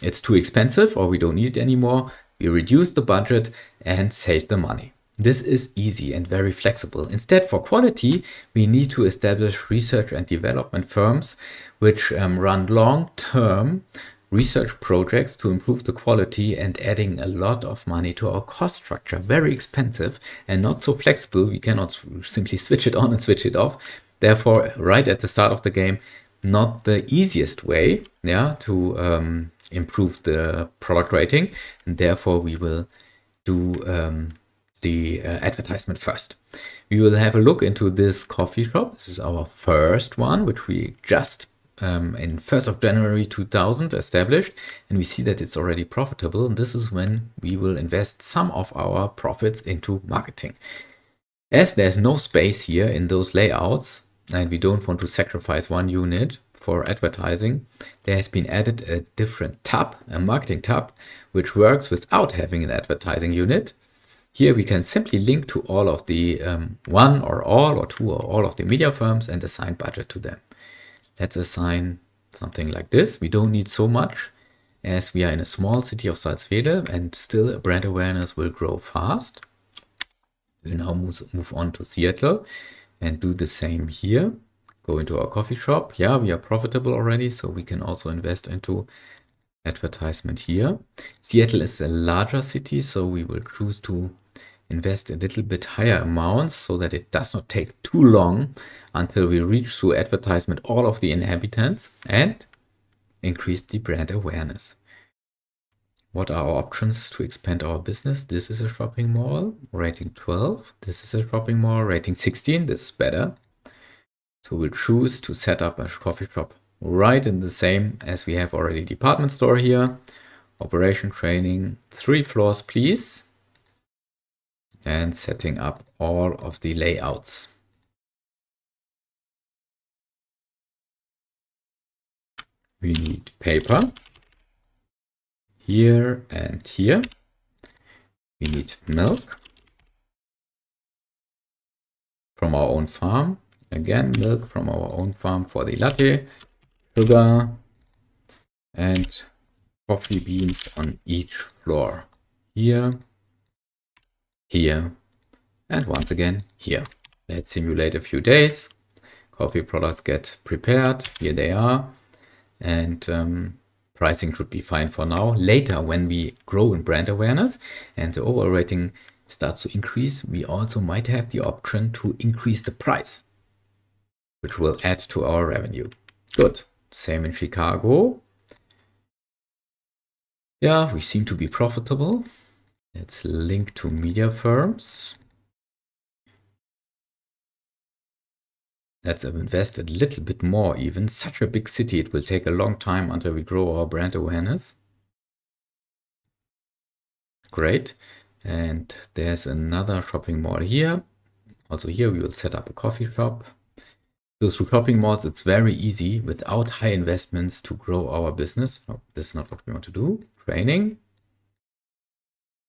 it's too expensive or we don't need it anymore, we reduce the budget and save the money. This is easy and very flexible. Instead, for quality, we need to establish research and development firms which run long-term research projects to improve the quality, and adding a lot of money to our cost structure. Very expensive and not so flexible. We cannot simply switch it on and switch it off. Therefore, right at the start of the game, not the easiest way to improve the product rating. And therefore, we will do the advertisement first. We will have a look into this coffee shop. This is our first one, which we just in 1st of January 2000 established, and we see that it's already profitable. And this is when we will invest some of our profits into marketing. As there's no space here in those layouts, and we don't want to sacrifice one unit for advertising, there has been added a different tab, a marketing tab, which works without having an advertising unit. Here we can simply link to all of the one or all or two or all of the media firms and assign budget to them. Let's assign something like this. We don't need so much as we are in a small city of Salzwedel, and still brand awareness will grow fast. We'll now move on to Seattle and do the same here. Go into our coffee shop. Yeah, we are profitable already, so we can also invest into advertisement here. Seattle is a larger city, so we will choose to invest a little bit higher amounts so that it does not take too long until we reach through advertisement all of the inhabitants and increase the brand awareness. What are our options to expand our business? This is a shopping mall, rating 12. This is a shopping mall, rating 16. This is better. So we'll choose to set up a coffee shop right in the same as we have already department store here. Operation training, 3 floors, please. And setting up all of the layouts. We need paper here and here. We need milk from our own farm. Again, milk from our own farm for the latte, sugar, and coffee beans on each floor. Here, here, and once again here. Let's simulate a few days. Coffee products get prepared. Here they are. And pricing should be fine for now. Later, when we grow in brand awareness and the overall rating starts to increase, we also might have the option to increase the price, which will add to our revenue. Good. Same in Chicago. Yeah, we seem to be profitable. Let's link to media firms. Let's invest a little bit more even. Such a big city, it will take a long time until we grow our brand awareness. Great. And there's another shopping mall here. Also here we will set up a coffee shop. So through shopping malls, it's very easy without high investments to grow our business. No, this is not what we want to do. Training.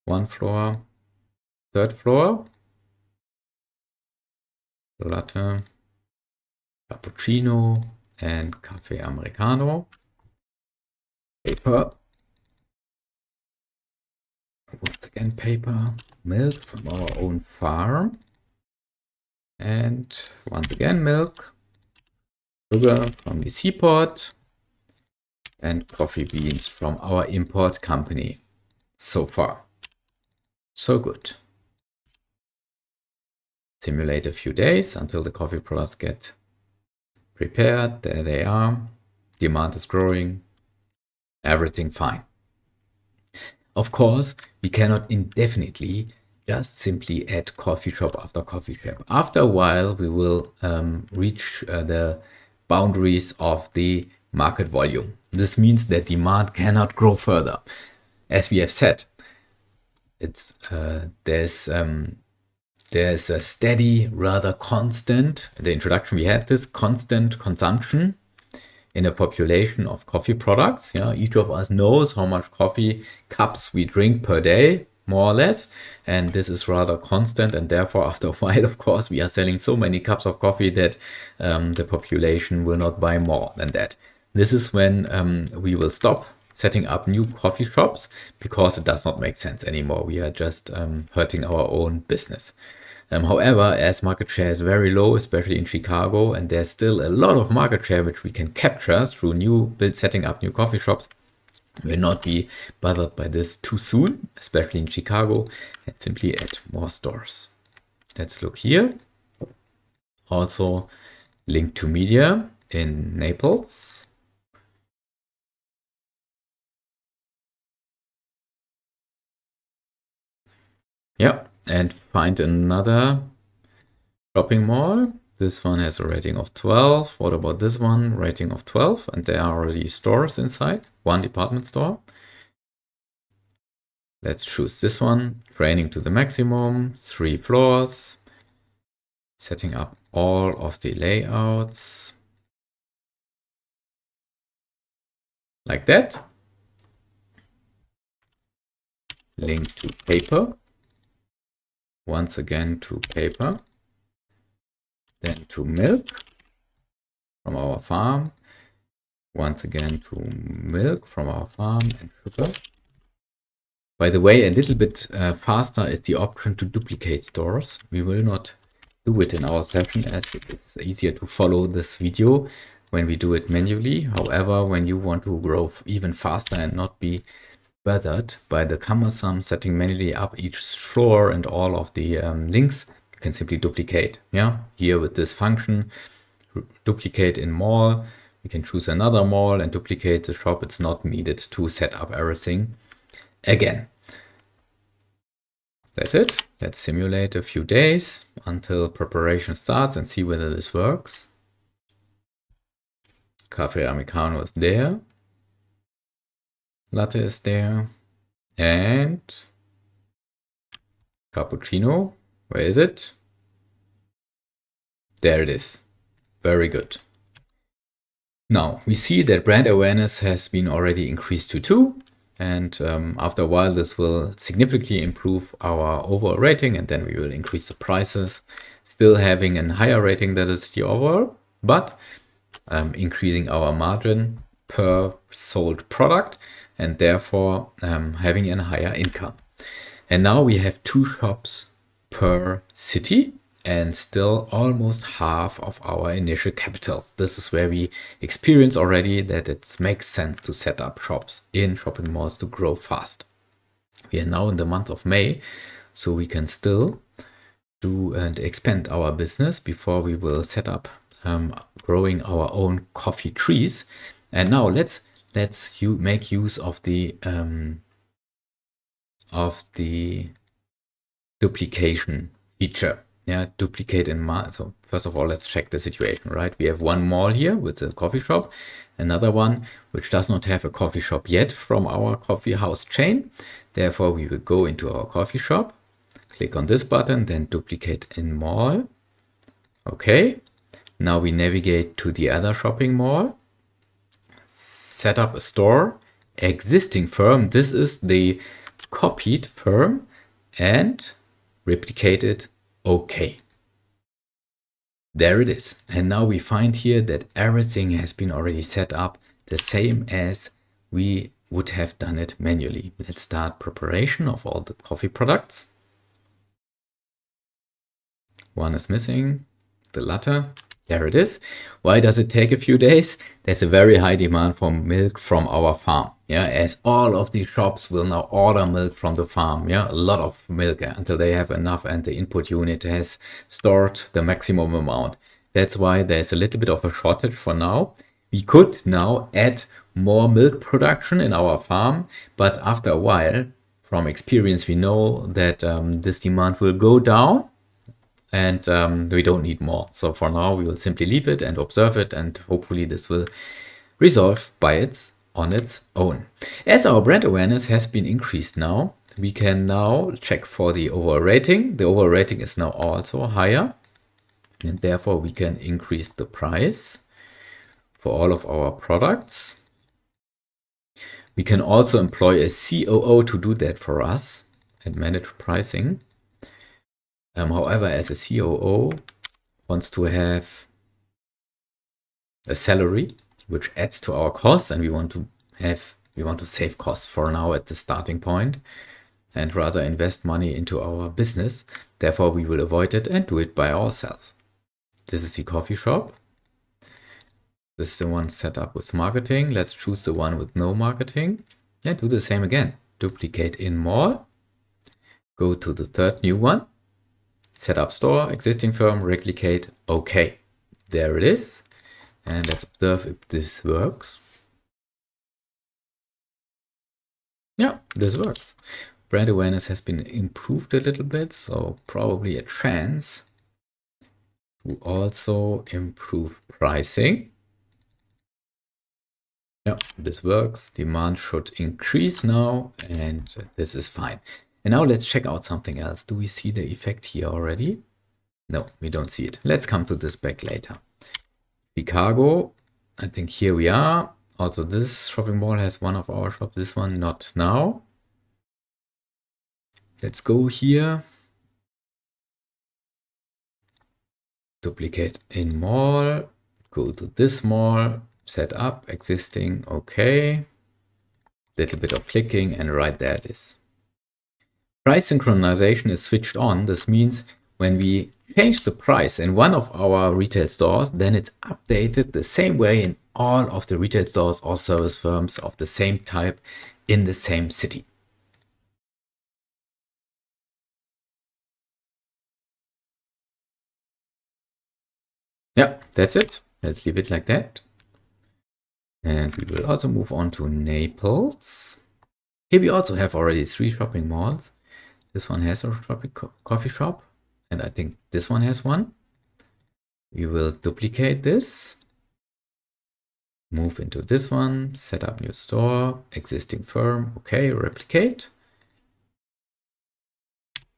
1 floor. 3rd floor. Latte. Cappuccino and Cafe Americano. Paper. Once again, paper. Milk from our own farm. And once again, milk. Sugar from the seaport. And coffee beans from our import company. So far, so good. Simulate a few days until the coffee products get prepared. There they are. Demand is growing. Everything fine. Of course, we cannot indefinitely just simply add coffee shop after coffee shop. After a while, we will reach the boundaries of the market volume. This means that demand cannot grow further. As we have said, it's there's a steady, rather constant, in the introduction we had this, constant consumption in a population of coffee products. Yeah, each of us knows how much coffee cups we drink per day, more or less. And this is rather constant. And therefore, after a while, of course, we are selling so many cups of coffee that the population will not buy more than that. This is when we will stop setting up new coffee shops because it does not make sense anymore. We are just hurting our own business. However, as market share is very low, especially in Chicago, and there's still a lot of market share which we can capture through setting up new coffee shops, will not be bothered by this too soon, especially in Chicago, and simply add more stores. Let's look here. Also link to media in Naples. Yeah, and find another shopping mall. This one has a rating of 12. What about this one? Rating of 12. And there are already stores inside. One department store. Let's choose this one. Training to the maximum. 3 floors. Setting up all of the layouts. Like that. Link to paper. Once again to paper. Then to milk from our farm. Once again to milk from our farm and sugar. By the way, a little bit faster is the option to duplicate stores. We will not do it in our session as it's easier to follow this video when we do it manually. However, when you want to grow even faster and not be bothered by the cumbersome setting manually up each floor and all of the links, you can simply duplicate. Yeah, here with this function, duplicate in mall. We can choose another mall and duplicate the shop. It's not needed to set up everything again. That's it. Let's simulate a few days until preparation starts and see whether this works. Cafe Americano is there. Latte is there. And cappuccino. Where is it? There it is. Very good. Now we see that brand awareness has been already increased to 2. And after a while, this will significantly improve our overall rating, and then we will increase the prices, still having a higher rating than is the overall, but increasing our margin per sold product, and therefore having a higher income. And now we have 2 shops per city, and still almost half of our initial capital. This is where we experience already that it makes sense to set up shops in shopping malls to grow fast. We are now in the month of May, so we can still do and expand our business before we will set up growing our own coffee trees. And now let's make use of the duplication feature. Yeah, duplicate in mall. So first of all, let's check the situation, right? We have one mall here with a coffee shop, another one which does not have a coffee shop yet from our coffee house chain. Therefore, we will go into our coffee shop, click on this button, then duplicate in mall. Okay. Now we navigate to the other shopping mall, set up a store, existing firm. This is the copied firm, and replicate it. Okay. There it is. And now we find here that everything has been already set up the same as we would have done it manually. Let's start preparation of all the coffee products. One is missing, the latte. There it is. Why does it take a few days? There's a very high demand for milk from our farm. Yeah, as all of these shops will now order milk from the farm. Yeah, a lot of milk until they have enough and the input unit has stored the maximum amount. That's why there's a little bit of a shortage for now. We could now add more milk production in our farm, but after a while, from experience, we know that this demand will go down. And we don't need more. So for now, we will simply leave it and observe it, and hopefully this will resolve on its own. As our brand awareness has been increased now, we can now check for the overall rating. The overall rating is now also higher, and therefore we can increase the price for all of our products. We can also employ a COO to do that for us and manage pricing. However, as a COO wants to have a salary which adds to our costs, and we want to save costs for now at the starting point and rather invest money into our business. Therefore, we will avoid it and do it by ourselves. This is the coffee shop. This is the one set up with marketing. Let's choose the one with no marketing and do the same again. Duplicate in mall. Go to the third new one. Set up store, existing firm, replicate, okay. There it is. And let's observe if this works. Yeah, this works. brand awareness has been improved a little bit, so probably a chance to also improve pricing. Yeah, this works. Demand should increase now, and this is fine. And now let's check out something else. Do we see the effect here already? No, we don't see it. Let's come to this back later. Chicago, I think here we are. Also, this shopping mall has one of our shops, this one not now. Let's go here. Duplicate in mall, go to this mall, set up, existing, okay. Little bit of clicking and right there it is. Price synchronization is switched on. This means when we change the price in one of our retail stores, then it's updated the same way in all of the retail stores or service firms of the same type in the same city. Yeah, that's it. Let's leave it like that. And we will also move on to Naples. Here we also have already 3 shopping malls. This one has a coffee shop, and I think this one has one. We will duplicate this, move into this one, set up new store, existing firm, okay, replicate,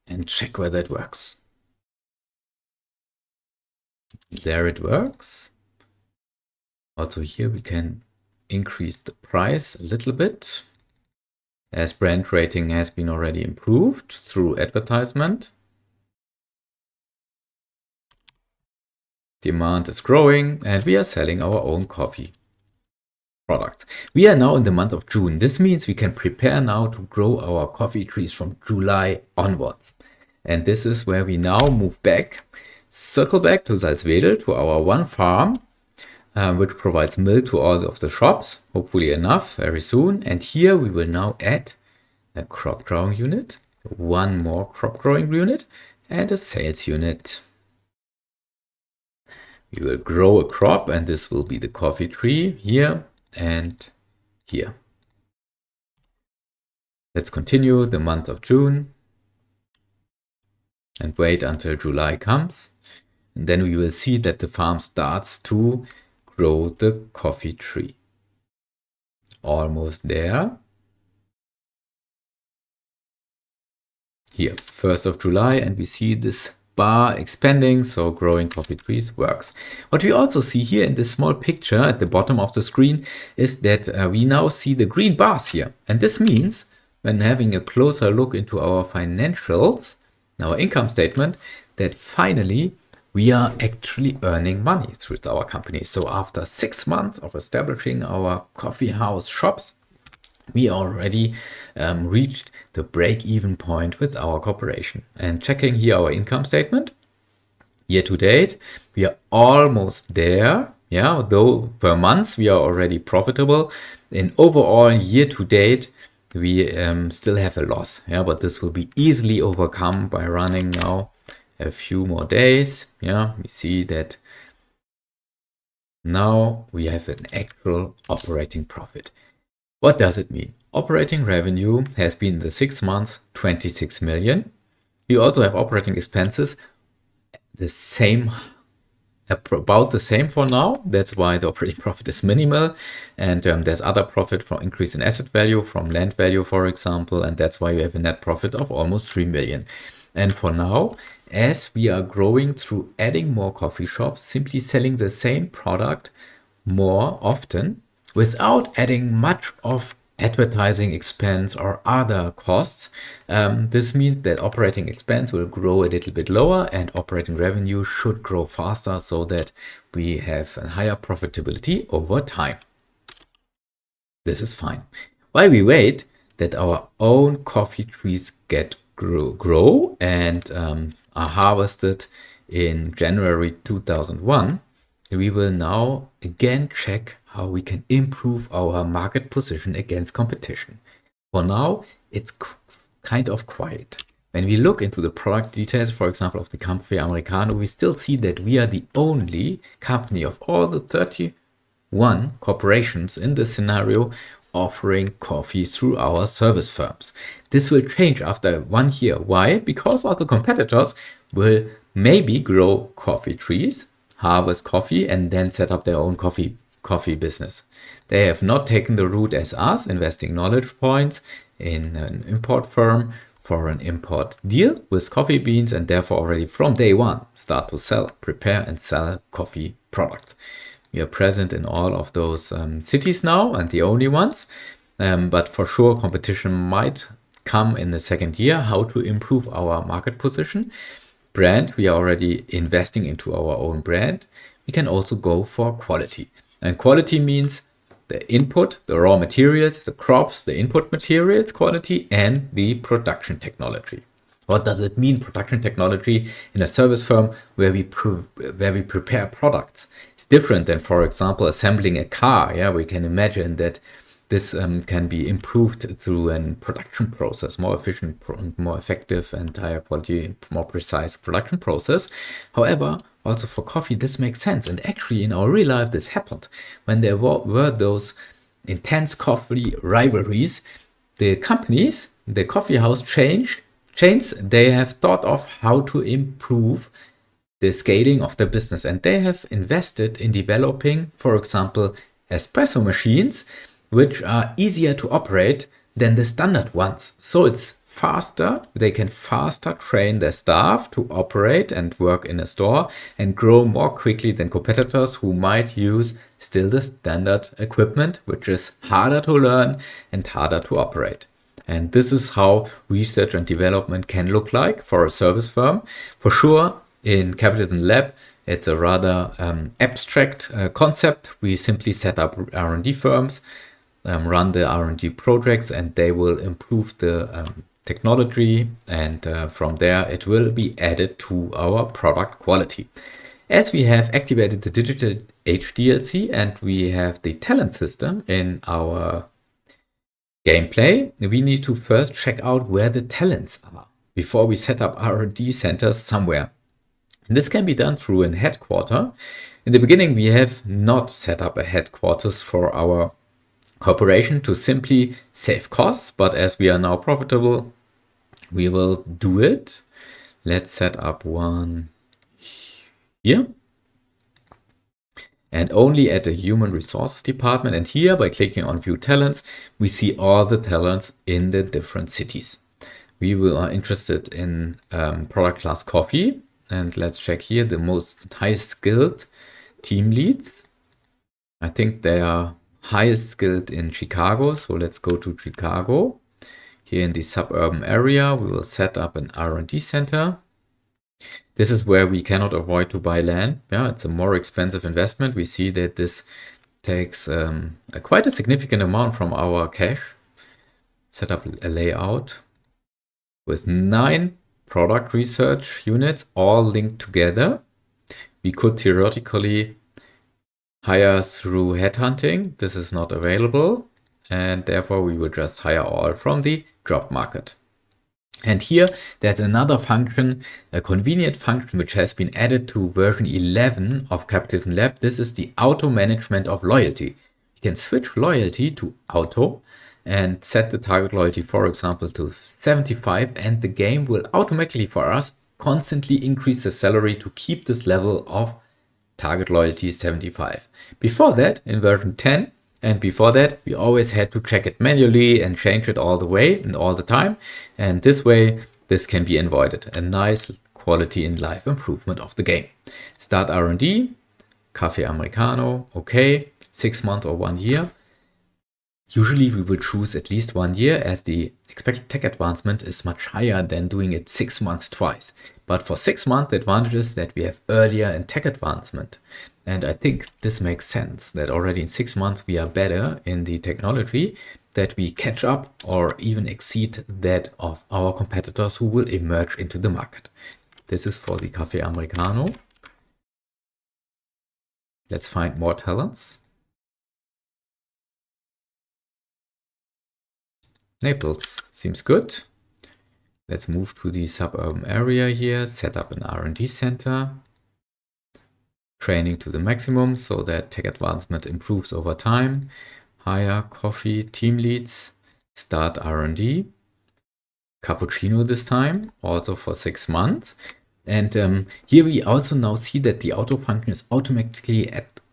and check whether it works. There it works. Also here we can increase the price a little bit, as brand rating has been already improved through advertisement. Demand is growing and we are selling our own coffee products. We are now in the month of June. This means we can prepare now to grow our coffee trees from July onwards. And this is where we now move back, circle back to Salzwedel, to our one farm, which provides milk to all of the shops, hopefully enough very soon. And here we will now add a crop growing unit, one more crop growing unit, and a sales unit. We will grow a crop, and this will be the coffee tree here and here. Let's continue the month of June and wait until July comes. And then we will see that the farm starts to grow the coffee tree. Almost there. Here, 1st of July, and we see this bar expanding, so growing coffee trees works. What we also see here in this small picture at the bottom of the screen is that we now see the green bars here. And this means, when having a closer look into our financials, our income statement, that finally we are actually earning money through our company. So after 6 months of establishing our coffee house shops, we already reached the break-even point with our corporation. And checking here our income statement, year to date, we are almost there. Yeah, though per month we are already profitable. In overall year to date, we still have a loss. Yeah, but this will be easily overcome by running now a few more days. Yeah, we see that now we have an actual operating profit. What does it mean? Operating revenue has been in the 6 months 26 million. We also have operating expenses the same, about the same for now. That's why the operating profit is minimal. And there's other profit from increase in asset value, from land value, for example. And that's why we have a net profit of almost 3 million. And for now, as we are growing through adding more coffee shops, simply selling the same product more often, without adding much of advertising expense or other costs, this means that operating expense will grow a little bit lower and operating revenue should grow faster so that we have a higher profitability over time. This is fine. While we wait that our own coffee trees grow and are harvested in January 2001, we will now again check how we can improve our market position against competition. For now, it's kind of quiet. When we look into the product details, for example, of the Cafe Americano, we still see that we are the only company of all the 31 corporations in this scenario offering coffee through our service firms. This will change after 1 year. Why? Because other competitors will maybe grow coffee trees, harvest coffee, and then set up their own coffee business. They have not taken the route as us, investing knowledge points in an import firm for an import deal with coffee beans, and therefore already from day one start to prepare and sell coffee products. We are present in all of those cities now, and the only ones, but for sure competition might come in the second year. How to improve our market position? Brand, we are already investing into our own brand. We can also go for quality, and quality means the input, the raw materials, the crops, the input materials quality, and the production technology. What does it mean, production technology, in a service firm where we prepare products? It's different than, for example, assembling a car. Yeah, we can imagine that this can be improved through a production process, more efficient, more effective, and higher quality, more precise production process. However, also for coffee, this makes sense. And actually, in our real life, this happened. When there were those intense coffee rivalries, the companies, the coffee house chains, they have thought of how to improve the scaling of the business. And they have invested in developing, for example, espresso machines, which are easier to operate than the standard ones. So it's faster, they can faster train their staff to operate and work in a store and grow more quickly than competitors who might use still the standard equipment, which is harder to learn and harder to operate. And this is how research and development can look like for a service firm. For sure, in Capitalism Lab, it's a rather abstract concept. We simply set up R&D firms, run the R&D projects, and they will improve the technology, and from there it will be added to our product quality. As we have activated the digital HDLC and we have the talent system in our gameplay, we need to first check out where the talents are before we set up R&D centers somewhere. And this can be done through a headquarter. In the beginning, we have not set up a headquarters for our corporation to simply save costs, but as we are now profitable, we will do it. Let's set up one here. And only at the human resources department. And here, by clicking on view talents, we see all the talents in the different cities. We are interested in product class coffee. And let's check here the most highest skilled team leads. I think they are highest skilled in Chicago. So let's go to Chicago. Here in the suburban area, we will set up an R&D center. This is where we cannot avoid to buy land. Yeah, it's a more expensive investment. We see that this takes quite a significant amount from our cash. Set up a layout with 9 product research units all linked together. We could theoretically hire through headhunting. This is not available, and therefore we will just hire all from the job market. And here there's another function, a convenient function, which has been added to version 11 of Capitalism Lab. This is the auto management of loyalty. You can switch loyalty to auto and set the target loyalty, for example, to 75, and the game will automatically for us constantly increase the salary to keep this level of target loyalty 75. Before that, in version 10, and before that, we always had to check it manually and change it all the way and all the time. And this way, this can be avoided. A nice quality in life improvement of the game. Start R&D, Cafe Americano, okay, 6 months or 1 year. Usually we will choose at least 1 year, as the expected tech advancement is much higher than doing it 6 months twice. But for 6 months, the advantage is that we have earlier in tech advancement. And I think this makes sense that already in 6 months we are better in the technology, that we catch up or even exceed that of our competitors who will emerge into the market. This is for the Cafe Americano. Let's find more talents. Naples seems good. Let's move to the suburban area here, set up an R&D center. Training to the maximum so that tech advancement improves over time. hire coffee team leads, start R&D, cappuccino this time, also for 6 months. And here we also now see that the auto function is automatically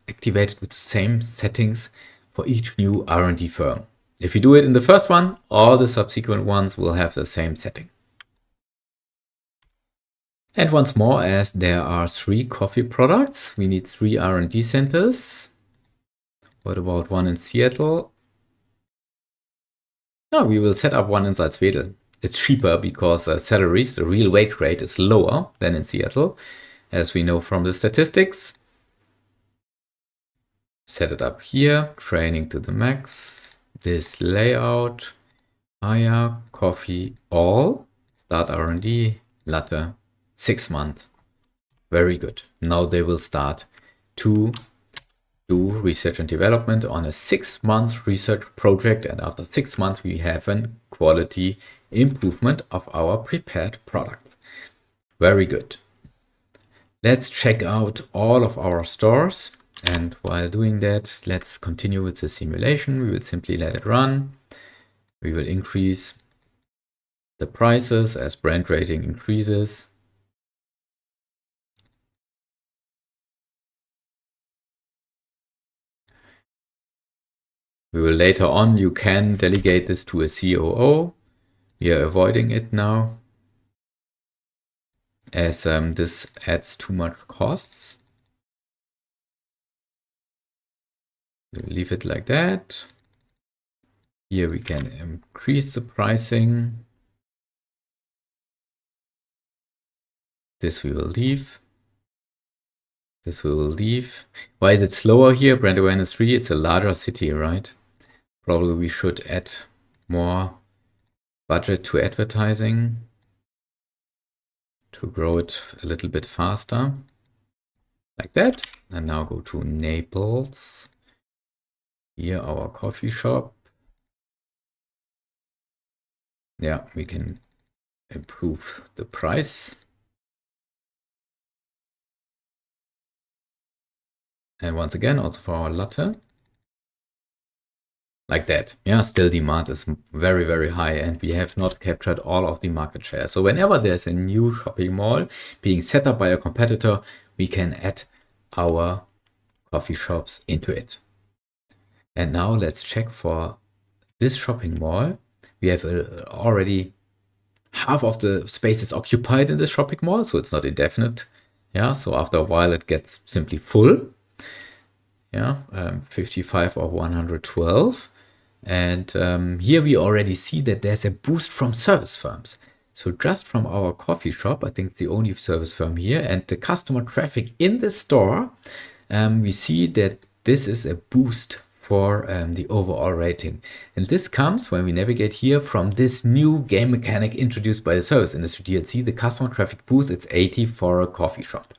activated with the same settings for each new R&D firm. If you do it in the first one, all the subsequent ones will have the same setting. And once more, as there are 3 coffee products, we need 3 R&D centers. What about one in Seattle? No, we will set up one in Salzwedel. It's cheaper because salaries, the real wage rate is lower than in Seattle, as we know from the statistics. Set it up here, training to the max. This layout, hire, coffee, all, start R&D, latte, 6 months. Very good. Now they will start to do research and development on a 6-month research project, and after 6 months we have a quality improvement of our prepared products. Very good. Let's check out all of our stores, and while doing that, let's continue with the simulation. We will simply let it run. We will increase the prices as brand rating increases. We will later on, you can delegate this to a COO. We are avoiding it now, as this adds too much costs. We'll leave it like that. Here we can increase the pricing. This we will leave. This we will leave. Why is it slower here? Brand awareness 3, it's a larger city, right? Probably we should add more budget to advertising to grow it a little bit faster. Like that. And now go to Naples. Here our coffee shop. Yeah, we can improve the price. And once again, also for our latte. Like that. Yeah, still demand is very, very high, and we have not captured all of the market share. So whenever there's a new shopping mall being set up by a competitor, we can add our coffee shops into it. And now let's check for this shopping mall. We have already half of the space is occupied in this shopping mall, so it's not indefinite. Yeah, so after a while it gets simply full. Yeah, 55 or 112. And here we already see that there's a boost from service firms. So just from our coffee shop, I think the only service firm here, and the customer traffic in the store, we see that this is a boost for the overall rating. And this comes when we navigate here from this new game mechanic introduced by the service industry DLC, the customer traffic boost, it's 80 for a coffee shop.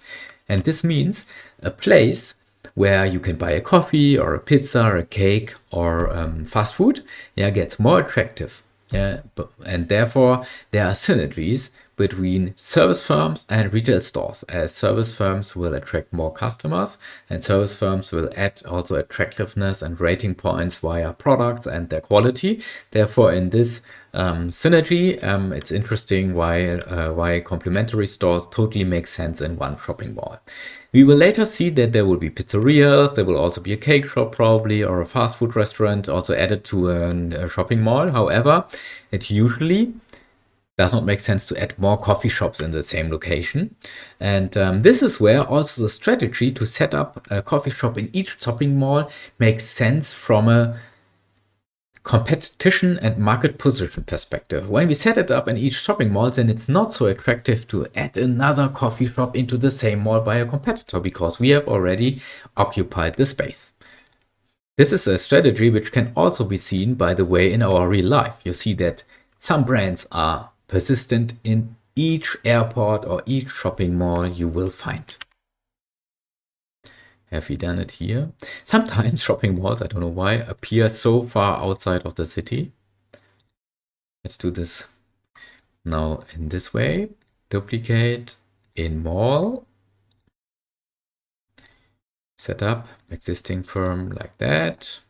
And this means a place where you can buy a coffee or a pizza or a cake or fast food, yeah, gets more attractive. Yeah, and therefore there are synergies between service firms and retail stores, as service firms will attract more customers and service firms will add also attractiveness and rating points via products and their quality. Therefore, in this synergy, it's interesting why complementary stores totally make sense in one shopping mall. We will later see that there will be pizzerias, there will also be a cake shop probably, or a fast food restaurant also added to a shopping mall. However, it usually does not make sense to add more coffee shops in the same location. And this is where also the strategy to set up a coffee shop in each shopping mall makes sense from a competition and market position perspective. When we set it up in each shopping mall, then it's not so attractive to add another coffee shop into the same mall by a competitor, because we have already occupied the space. This is a strategy which can also be seen, by the way, in our real life. You see that some brands are persistent in each airport or each shopping mall you will find. Have we done it here? Sometimes shopping malls, I don't know why, appear so far outside of the city. Let's do this now in this way. Duplicate in mall. Set up existing firm like that.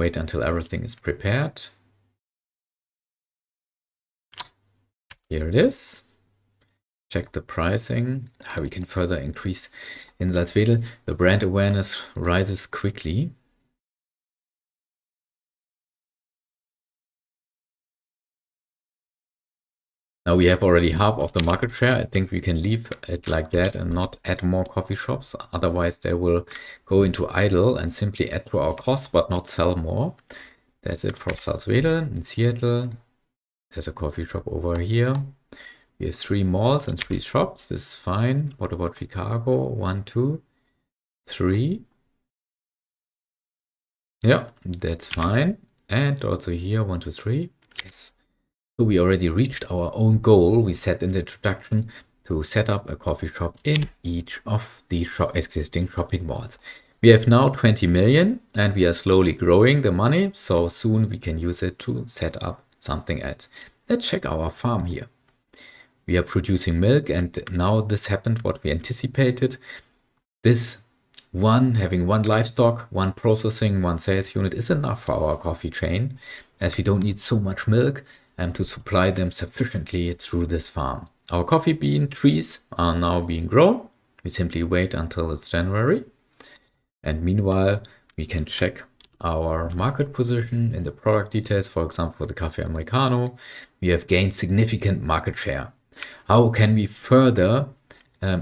wait until everything is prepared. Here it is. Check the pricing. How we can further increase in Salzwedel. The brand awareness rises quickly. Now we have already half of the market share. I think we can leave it like that and not add more coffee shops. Otherwise they will go into idle and simply add to our costs but not sell more. That's it for Salzwedel. In Seattle, there's a coffee shop over here. We have 3 malls and 3 shops. This is fine. What about Chicago? 1, 2, 3. Yeah, that's fine. And also here, 1, 2, 3. Yes. So we already reached our own goal we set in the introduction to set up a coffee shop in each of the existing shopping malls. We have now 20 million and we are slowly growing the money, so soon we can use it to set up something else. Let's check our farm here. We are producing milk and now this happened what we anticipated. Having one livestock, one processing, one sales unit is enough for our coffee chain, as we don't need so much milk to supply them sufficiently through this farm. Our coffee bean trees are now being grown. We simply wait until it's January. And meanwhile, we can check our market position in the product details. For example, for the Cafe Americano, we have gained significant market share. How can we further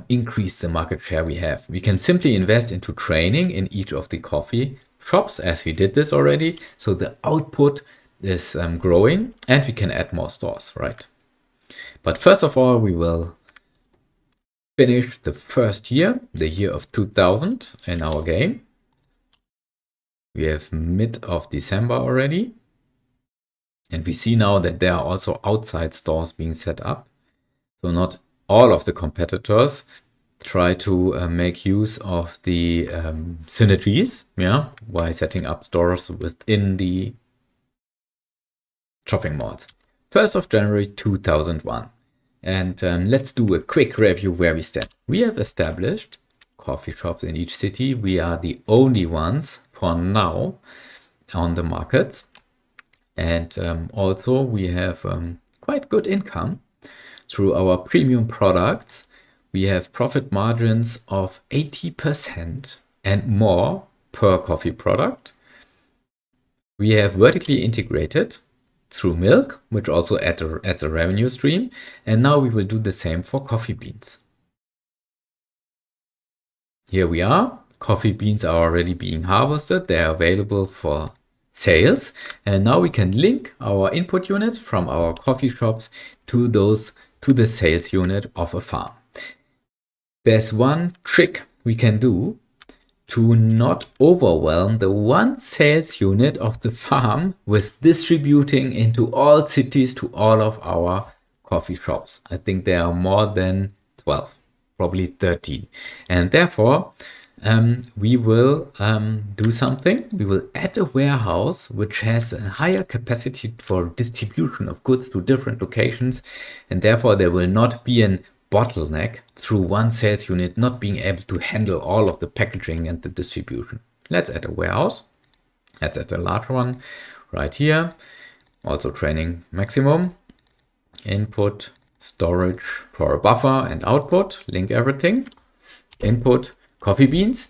increase the market share we have? We can simply invest into training in each of the coffee shops, as we did this already. So the output is growing and we can add more stores, right? But first of all, we will finish the first year, the year of 2000 in our game. We have mid of December already. And we see now that there are also outside stores being set up. So not all of the competitors try to make use of the synergies, by setting up stores within the shopping malls. 1st of January 2001. And let's do a quick review where we stand. We have established coffee shops in each city. We are the only ones for now on the markets. And also we have quite good income through our premium products. We have profit margins of 80% and more per coffee product. We have vertically integrated through milk, which also adds a revenue stream. And now we will do the same for coffee beans. Here we are. Coffee beans are already being harvested. They are available for sales. And now we can link our input units from our coffee shops to the sales unit of a farm. There's one trick we can do to not overwhelm the one sales unit of the farm with distributing into all cities to all of our coffee shops. I think there are more than 12, probably 13. And therefore, we will do something. We will add a warehouse which has a higher capacity for distribution of goods to different locations. And therefore, there will not be an bottleneck through one sales unit not being able to handle all of the packaging and the distribution. Let's add a warehouse. Let's add a large one right here. Also training maximum. Input, storage for a buffer and output. Link everything. Input, coffee beans.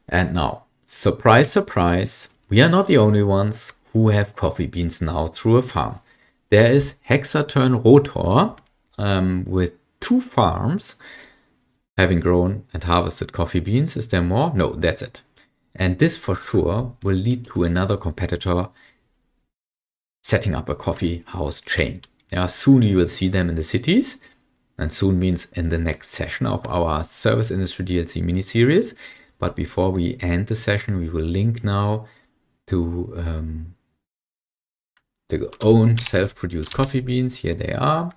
And now, surprise, surprise, we are not the only ones who have coffee beans now through a farm. There is Hexaturn Rotor with 2 farms having grown and harvested coffee beans. Is there more? No, that's it. And this for sure will lead to another competitor setting up a coffee house chain. Soon you will see them in the cities, and soon means in the next session of our Service Industry DLC mini-series. But before we end the session, we will link now to the own self-produced coffee beans. Here they are.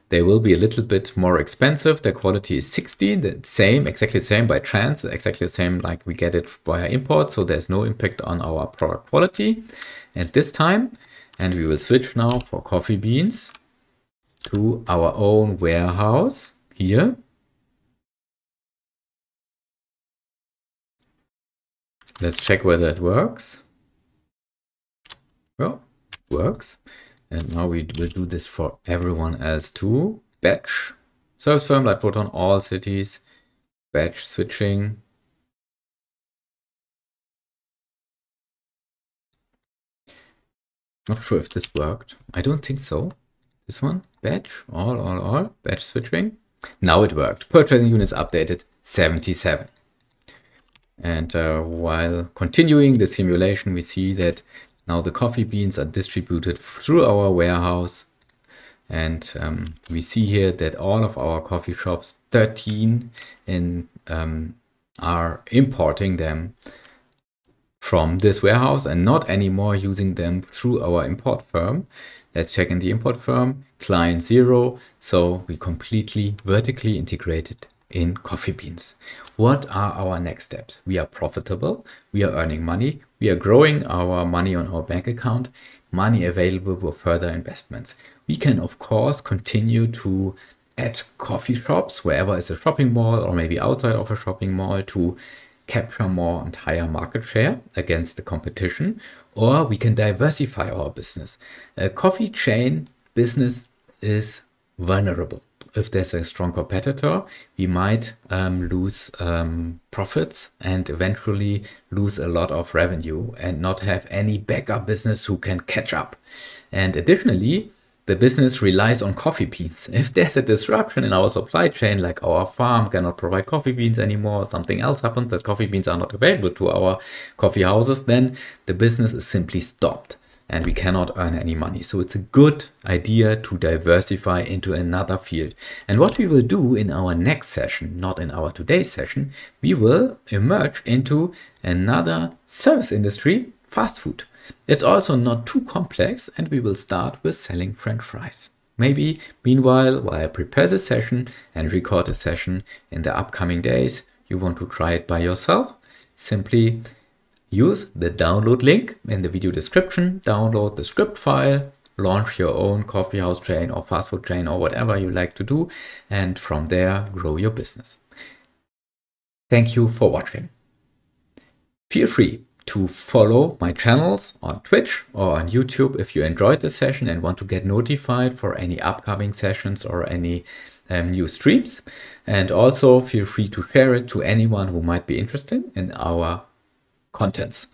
They will be a little bit more expensive. The quality is 60, exactly the same by chance, exactly the same like we get it via import. So there's no impact on our product quality at this time. And we will switch now for coffee beans to our own warehouse here. Let's check whether it works. Well, works. And now we will do this for everyone else too. Batch. Service firm like Proton, all cities. Batch switching. Not sure if this worked. I don't think so. This one, batch, all, batch switching. Now it worked. Purchasing units updated 77. And while continuing the simulation, we see that now the coffee beans are distributed through our warehouse. And we see here that all of our coffee shops, 13, are importing them from this warehouse and not anymore using them through our import firm. Let's check in the import firm, client 0. So we completely vertically integrated in coffee beans. What are our next steps? We are profitable, we are earning money, we are growing our money on our bank account, money available for further investments. We can, of course, continue to add coffee shops wherever is a shopping mall or maybe outside of a shopping mall to capture more and higher market share against the competition, or we can diversify our business. A coffee chain business is vulnerable. If there's a strong competitor, we might lose profits and eventually lose a lot of revenue and not have any backup business who can catch up. And additionally, the business relies on coffee beans. If there's a disruption in our supply chain, like our farm cannot provide coffee beans anymore, something else happens that coffee beans are not available to our coffee houses, then the business is simply stopped and we cannot earn any money. So it's a good idea to diversify into another field. And what we will do in our next session, not in our today's session, we will emerge into another service industry, fast food. It's also not too complex, and we will start with selling French fries. Maybe, meanwhile, while I prepare the session and record a session in the upcoming days, you want to try it by yourself, simply use the download link in the video description, download the script file, launch your own coffee house chain or fast food chain or whatever you like to do, and from there, grow your business. Thank you for watching. Feel free to follow my channels on Twitch or on YouTube if you enjoyed the session and want to get notified for any upcoming sessions or any new streams. And also feel free to share it to anyone who might be interested in our contents.